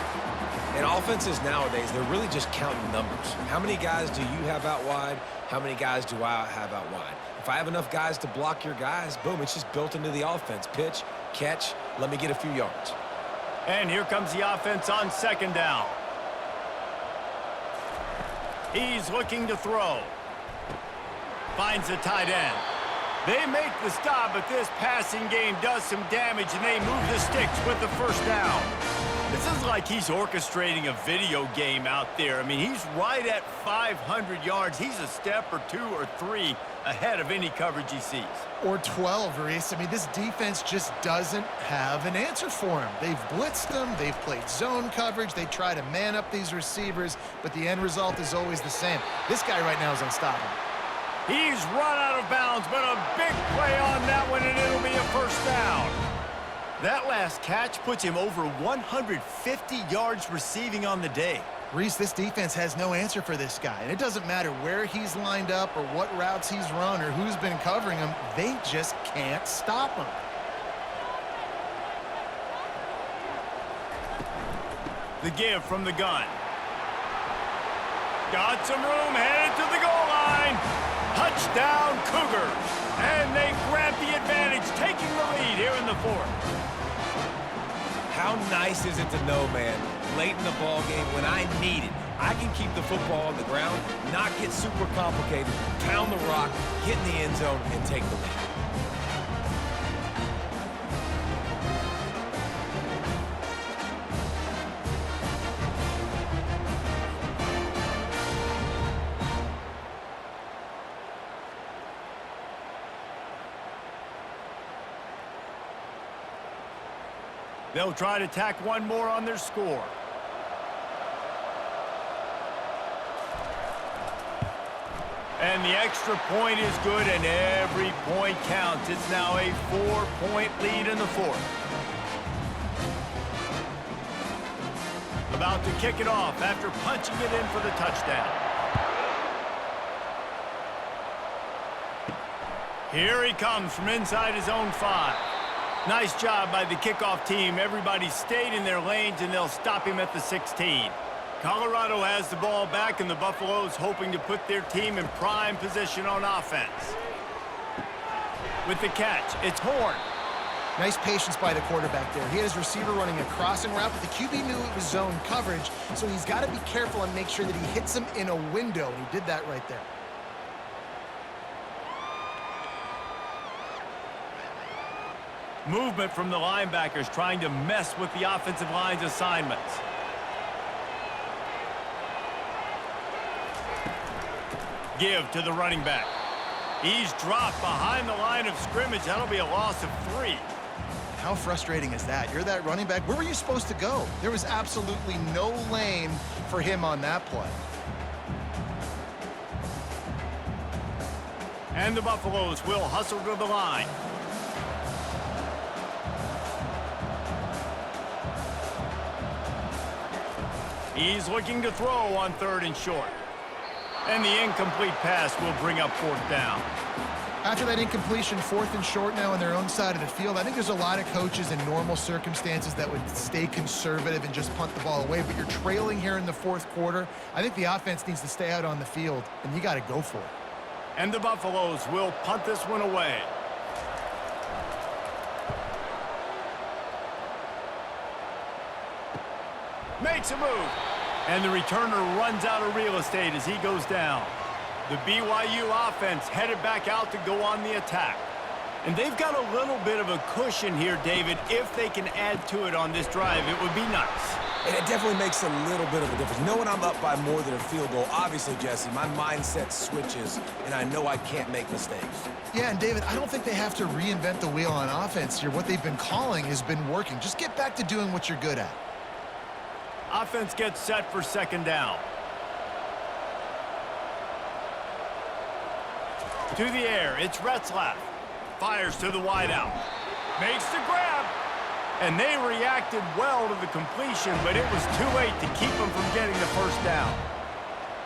And offenses nowadays, they're really just counting numbers. How many guys do you have out wide? How many guys do I have out wide? If I have enough guys to block your guys, boom, it's just built into the offense. Pitch, catch, let me get a few yards. And here comes the offense on 2nd down. He's looking to throw. Finds the tight end. They make the stop, but this passing game does some damage, and they move the sticks with the first down. This is like he's orchestrating a video game out there. I mean, he's right at 500 yards. He's a step or 2 or 3 ahead of any coverage he sees. Or 12, Reese. I mean, this defense just doesn't have an answer for him. They've blitzed them. They've played zone coverage. They try to man up these receivers, but the end result is always the same. This guy right now is unstoppable. He's run out of bounds, but a big play on that one, and it'll be a first down. That last catch puts him over 150 yards receiving on the day. Reese, this defense has no answer for this guy. And it doesn't matter where he's lined up or what routes he's run or who's been covering him. They just can't stop him. The give from the gun. Got some room, headed to the goal line. Touchdown, Cougars. And they grab the advantage, taking the lead here in the 4th. How nice is it to know, man, late in the ball game when I need it, I can keep the football on the ground, not get super complicated, pound the rock, get in the end zone, and take the lead. They'll try to tack one more on their score. And the extra point is good, and every point counts. It's now a 4-point lead in the 4th. About to kick it off after punching it in for the touchdown. Here he comes from inside his own 5. Nice job by the kickoff team. Everybody stayed in their lanes, and they'll stop him at the 16. Colorado has the ball back, and the Buffaloes hoping to put their team in prime position on offense. With the catch, it's Horn. Nice patience by the quarterback there. He had his receiver running a crossing route, but the QB knew it was zone coverage, so he's got to be careful and make sure that he hits him in a window, and he did that right there. Movement from the linebackers trying to mess with the offensive line's assignments. Give to the running back. He's dropped behind the line of scrimmage. That'll be a loss of 3. How frustrating is that? You're that running back. Where were you supposed to go? There was absolutely no lane for him on that play. And the Buffaloes will hustle to the line. He's looking to throw on 3rd and short. And the incomplete pass will bring up 4th down. After that incompletion, 4th and short now on their own side of the field, I think there's a lot of coaches in normal circumstances that would stay conservative and just punt the ball away, but you're trailing here in the 4th quarter. I think the offense needs to stay out on the field, and you got to go for it. And the Buffaloes will punt this one away. Makes a move. And the returner runs out of real estate as he goes down. The BYU offense headed back out to go on the attack. And they've got a little bit of a cushion here, David. If they can add to it on this drive, it would be nice. And it definitely makes a little bit of a difference. Knowing I'm up by more than a field goal, obviously, Jesse, my mindset switches, and I know I can't make mistakes. Yeah, and David, I don't think they have to reinvent the wheel on offense here. What they've been calling has been working. Just get back to doing what you're good at. Offense gets set for 2nd down. To the air, it's Retzlaff. Fires to the wideout. Makes the grab. And they reacted well to the completion, but it was too late to keep them from getting the 1st down.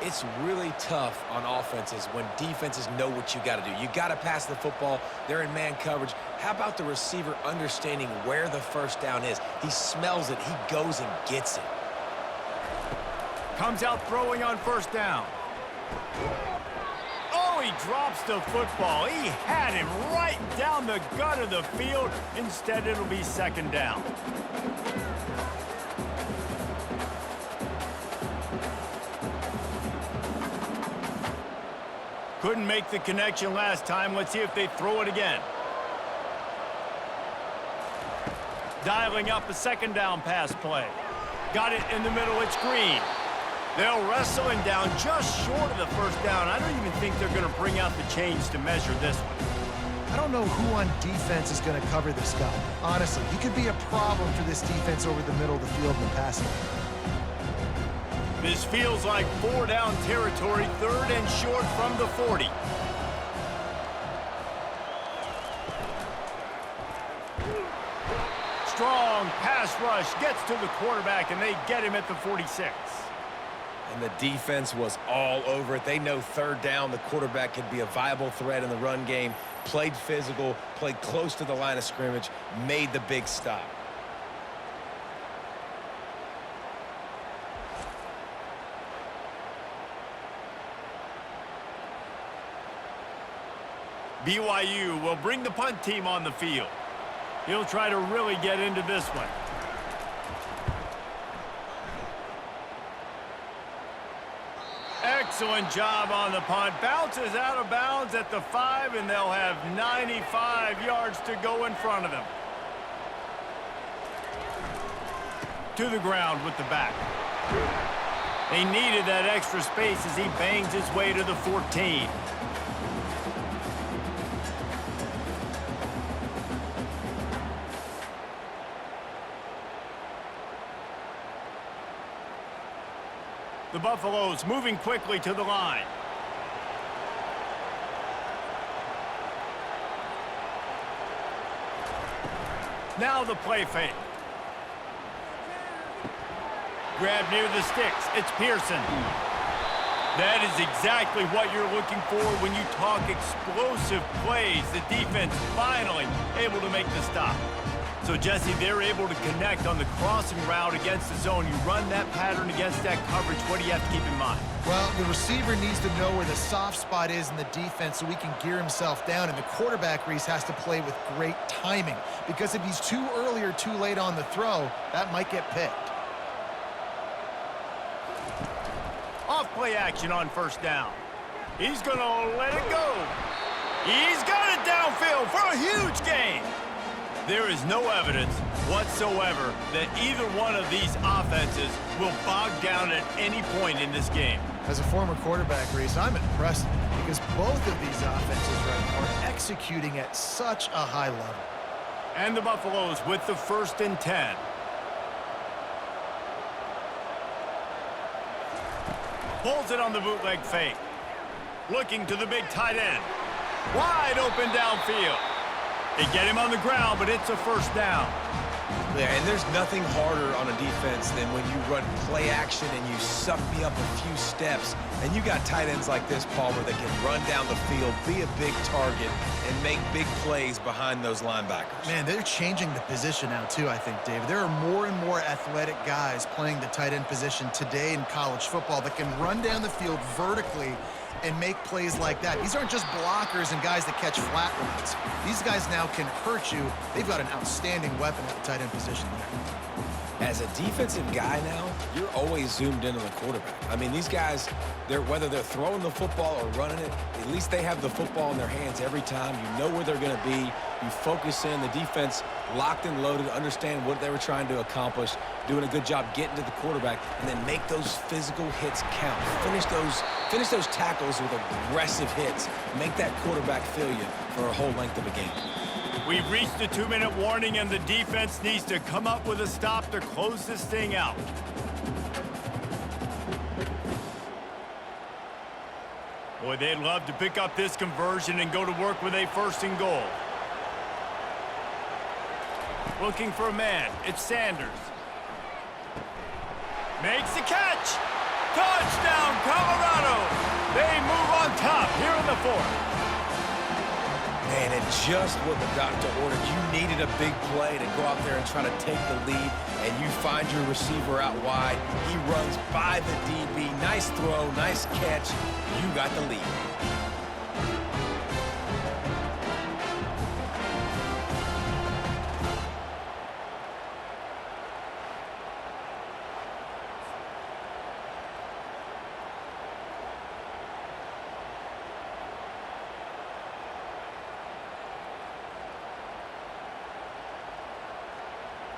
It's really tough on offenses when defenses know what you got to do. You got to pass the football. They're in man coverage. How about the receiver understanding where the 1st down is? He smells it. He goes and gets it. Comes out throwing on 1st down. Oh, he drops the football. He had him right down the gut of the field. Instead, it'll be 2nd down. Couldn't make the connection last time. Let's see if they throw it again. Dialing up a 2nd down pass play. Got it in the middle. It's Green. They'll wrestle him down just short of the 1st down. I don't even think they're going to bring out the chains to measure this one. I don't know who on defense is going to cover this guy. Honestly, he could be a problem for this defense over the middle of the field in the passing. This feels like 4 down territory, 3rd and short from the 40. Strong pass rush gets to the quarterback, and they get him at the 46. And the defense was all over it. They know 3rd down, the quarterback could be a viable threat in the run game. Played physical, played close to the line of scrimmage, made the big stop. BYU will bring the punt team on the field. He'll try to really get into this one. Excellent job on the punt. Bounces out of bounds at the 5, and they'll have 95 yards to go in front of them. To the ground with the back. They needed that extra space as he bangs his way to the 14. The Buffaloes moving quickly to the line. Now the play fake. Grab near the sticks. It's Pearson. That is exactly what you're looking for when you talk explosive plays. The defense finally able to make the stop. So, Jesse, they're able to connect on the crossing route against the zone. You run that pattern against that coverage. What do you have to keep in mind? Well, the receiver needs to know where the soft spot is in the defense so he can gear himself down. And the quarterback, Reese, has to play with great timing. Because if he's too early or too late on the throw, that might get picked. Off play action on first down. He's going to let it go. He's got it downfield for a huge gain. There is no evidence whatsoever that either one of these offenses will bog down at any point in this game. As a former quarterback, Reese, I'm impressed because both of these offenses right now are executing at such a high level. And the Buffaloes with the 1st and 10. Pulls it on the bootleg fake. Looking to the big tight end. Wide open downfield. They get him on the ground, but it's a first down. Yeah, and there's nothing harder on a defense than when you run play action and you suck me up a few steps. And you got tight ends like this, Palmer, that can run down the field, be a big target, and make big plays behind those linebackers. Man, they're changing the position now, too, I think, David. There are more and more athletic guys playing the tight end position today in college football that can run down the field vertically and make plays like that. These aren't just blockers and guys that catch flat routes. These guys now can hurt you. They've got an outstanding weapon at the tight end position there. As a defensive guy now, you're always zoomed in on the quarterback. I mean, these guys, whether they're throwing the football or running it, at least they have the football in their hands every time. You know where they're going to be. You focus in. The defense locked and loaded, understand what they were trying to accomplish, doing a good job getting to the quarterback, and then make those physical hits count. Finish those tackles with aggressive hits. Make that quarterback feel you for a whole length of a game. We've reached a 2-minute warning, and the defense needs to come up with a stop to close this thing out. Boy, they'd love to pick up this conversion and go to work with a 1st and goal. Looking for a man. It's Sanders. Makes the catch. Touchdown, Colorado. They move on top here in the 4th. Man, and just what the doctor ordered. You needed a big play to go out there and try to take the lead, and you find your receiver out wide. He runs by the DB. Nice throw, nice catch. You got the lead.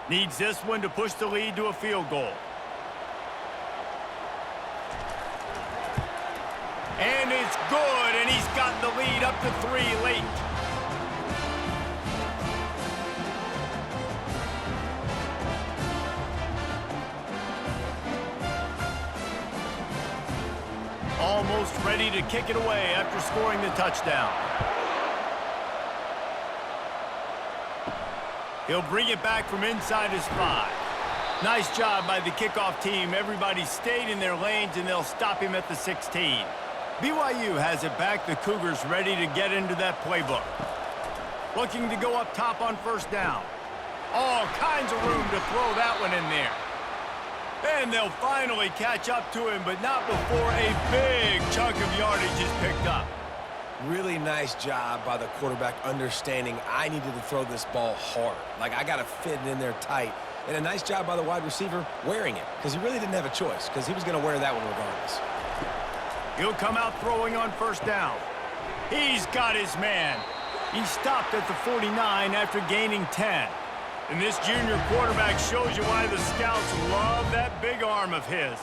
Needs this one to push the lead to a field goal. And it's good, and he's got the lead up to 3 late. Almost ready to kick it away after scoring the touchdown. He'll bring it back from inside his 5. Nice job by the kickoff team. Everybody stayed in their lanes, and they'll stop him at the 16. BYU has it back. The Cougars ready to get into that playbook. Looking to go up top on 1st down. All kinds of room to throw that one in there. And they'll finally catch up to him, but not before a big chunk of yardage is picked up. Really nice job by the quarterback understanding I needed to throw this ball hard. Like, I got to fit it in there tight. And a nice job by the wide receiver wearing it, because he really didn't have a choice, because he was going to wear that one regardless. He'll come out throwing on 1st down. He's got his man. He stopped at the 49 after gaining 10. And this junior quarterback shows you why the scouts love that big arm of his.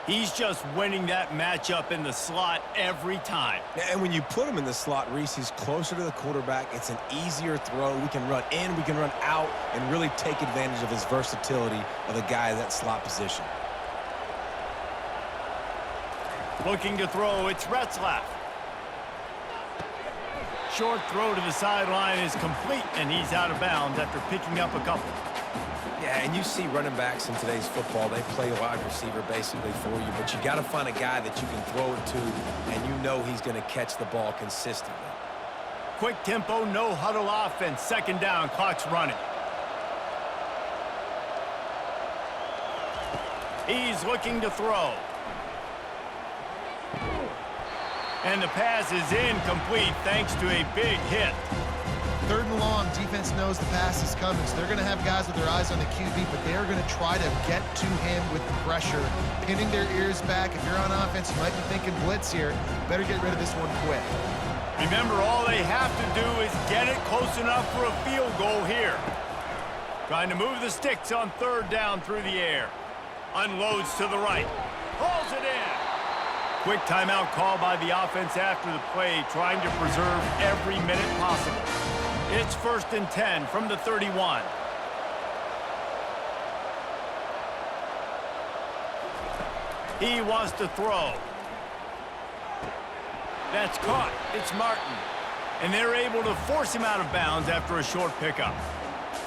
He's just winning that matchup in the slot every time. And when you put him in the slot, Reese, he's closer to the quarterback. It's an easier throw. We can run in, we can run out, and really take advantage of his versatility of the guy in that slot position. Looking to throw, it's Retzlaff. Short throw to the sideline is complete, and he's out of bounds after picking up a couple. Yeah, And you see running backs in today's football, they play wide receiver basically for you, but you got to find a guy that you can throw it to, and you know he's going to catch the ball consistently. Quick tempo, no huddle offense. Second down, clock's running. He's looking to throw. And the pass is incomplete thanks to a big hit. 3rd and long, defense knows the pass is coming, so they're going to have guys with their eyes on the QB, but they're going to try to get to him with pressure, pinning their ears back. If you're on offense, you might be thinking blitz here. Better get rid of this one quick. Remember, all they have to do is get it close enough for a field goal here. Trying to move the sticks on 3rd down through the air. Unloads to the right. Pulls it in. Quick timeout call by the offense after the play, trying to preserve every minute possible. It's 1st and 10 from the 31. He wants to throw. That's caught. It's Martin. And they're able to force him out of bounds after a short pickup.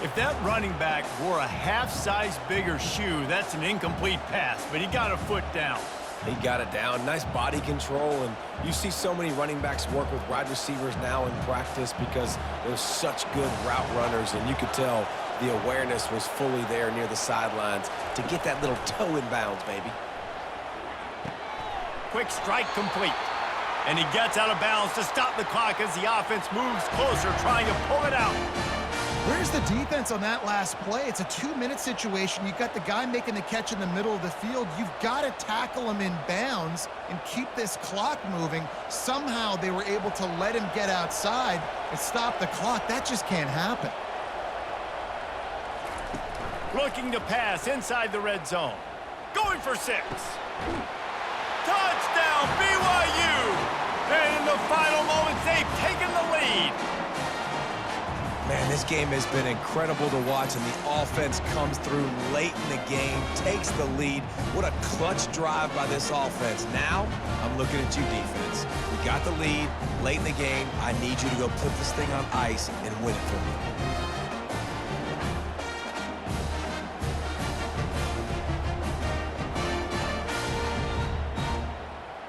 If that running back wore a half-size bigger shoe, that's an incomplete pass, but he got a foot down. He got it down. Nice body control, and you see so many running backs work with wide receivers now in practice because they're such good route runners, and you could tell the awareness was fully there near the sidelines to get that little toe in bounds, baby. Quick strike complete. And he gets out of bounds to stop the clock as the offense moves closer, trying to pull it out. Where's the defense on that last play? It's a 2-minute situation. You've got the guy making the catch in the middle of the field. You've got to tackle him in bounds and keep this clock moving. Somehow they were able to let him get outside and stop the clock. That just can't happen. Looking to pass inside the red zone. Going for 6. Touchdown, BYU! And in the final moments, they've taken the lead. Man, this game has been incredible to watch, and the offense comes through late in the game, takes the lead. What a clutch drive by this offense. Now, I'm looking at you, defense. We got the lead late in the game. I need you to go put this thing on ice and win it for me.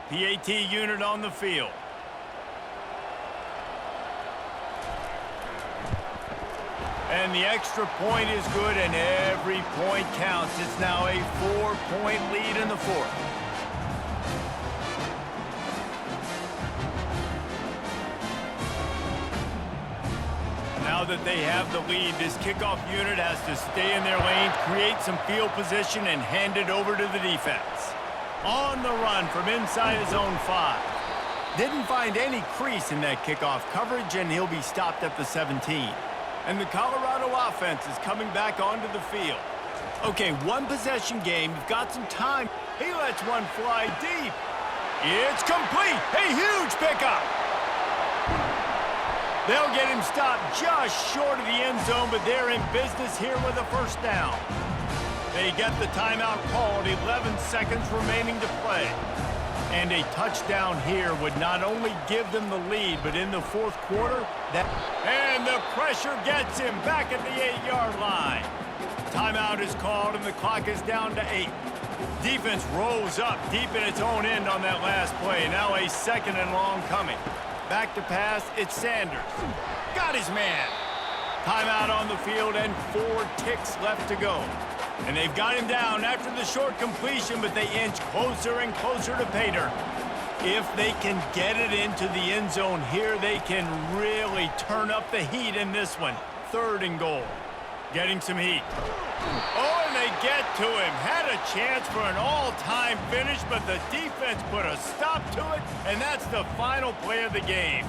PAT unit on the field. And the extra point is good, and every point counts. It's now a 4-point lead in the 4th. Now that they have the lead, this kickoff unit has to stay in their lane, create some field position, and hand it over to the defense. On the run from inside his own 5. Didn't find any crease in that kickoff coverage, and he'll be stopped at the 17. And the Colorado offense is coming back onto the field. Okay, 1-possession game. You've got some time. He lets one fly deep. It's complete. A huge pickup. They'll get him stopped just short of the end zone, but they're in business here with a 1st down. They get the timeout called. 11 seconds remaining to play. And a touchdown here would not only give them the lead, but in the 4th quarter, and the pressure gets him back at the 8-yard line. Timeout is called, and the clock is down to 8. Defense rose up deep in its own end on that last play. Now a 2nd and long coming. Back to pass, it's Sanders. Got his man. Timeout on the field, and 4 ticks left to go. And they've got him down after the short completion, but they inch closer and closer to pay dirt. If they can get it into the end zone here, they can really turn up the heat in this one. 3rd and goal. Getting some heat. Oh, and they get to him. Had a chance for an all-time finish, but the defense put a stop to it, and that's the final play of the game.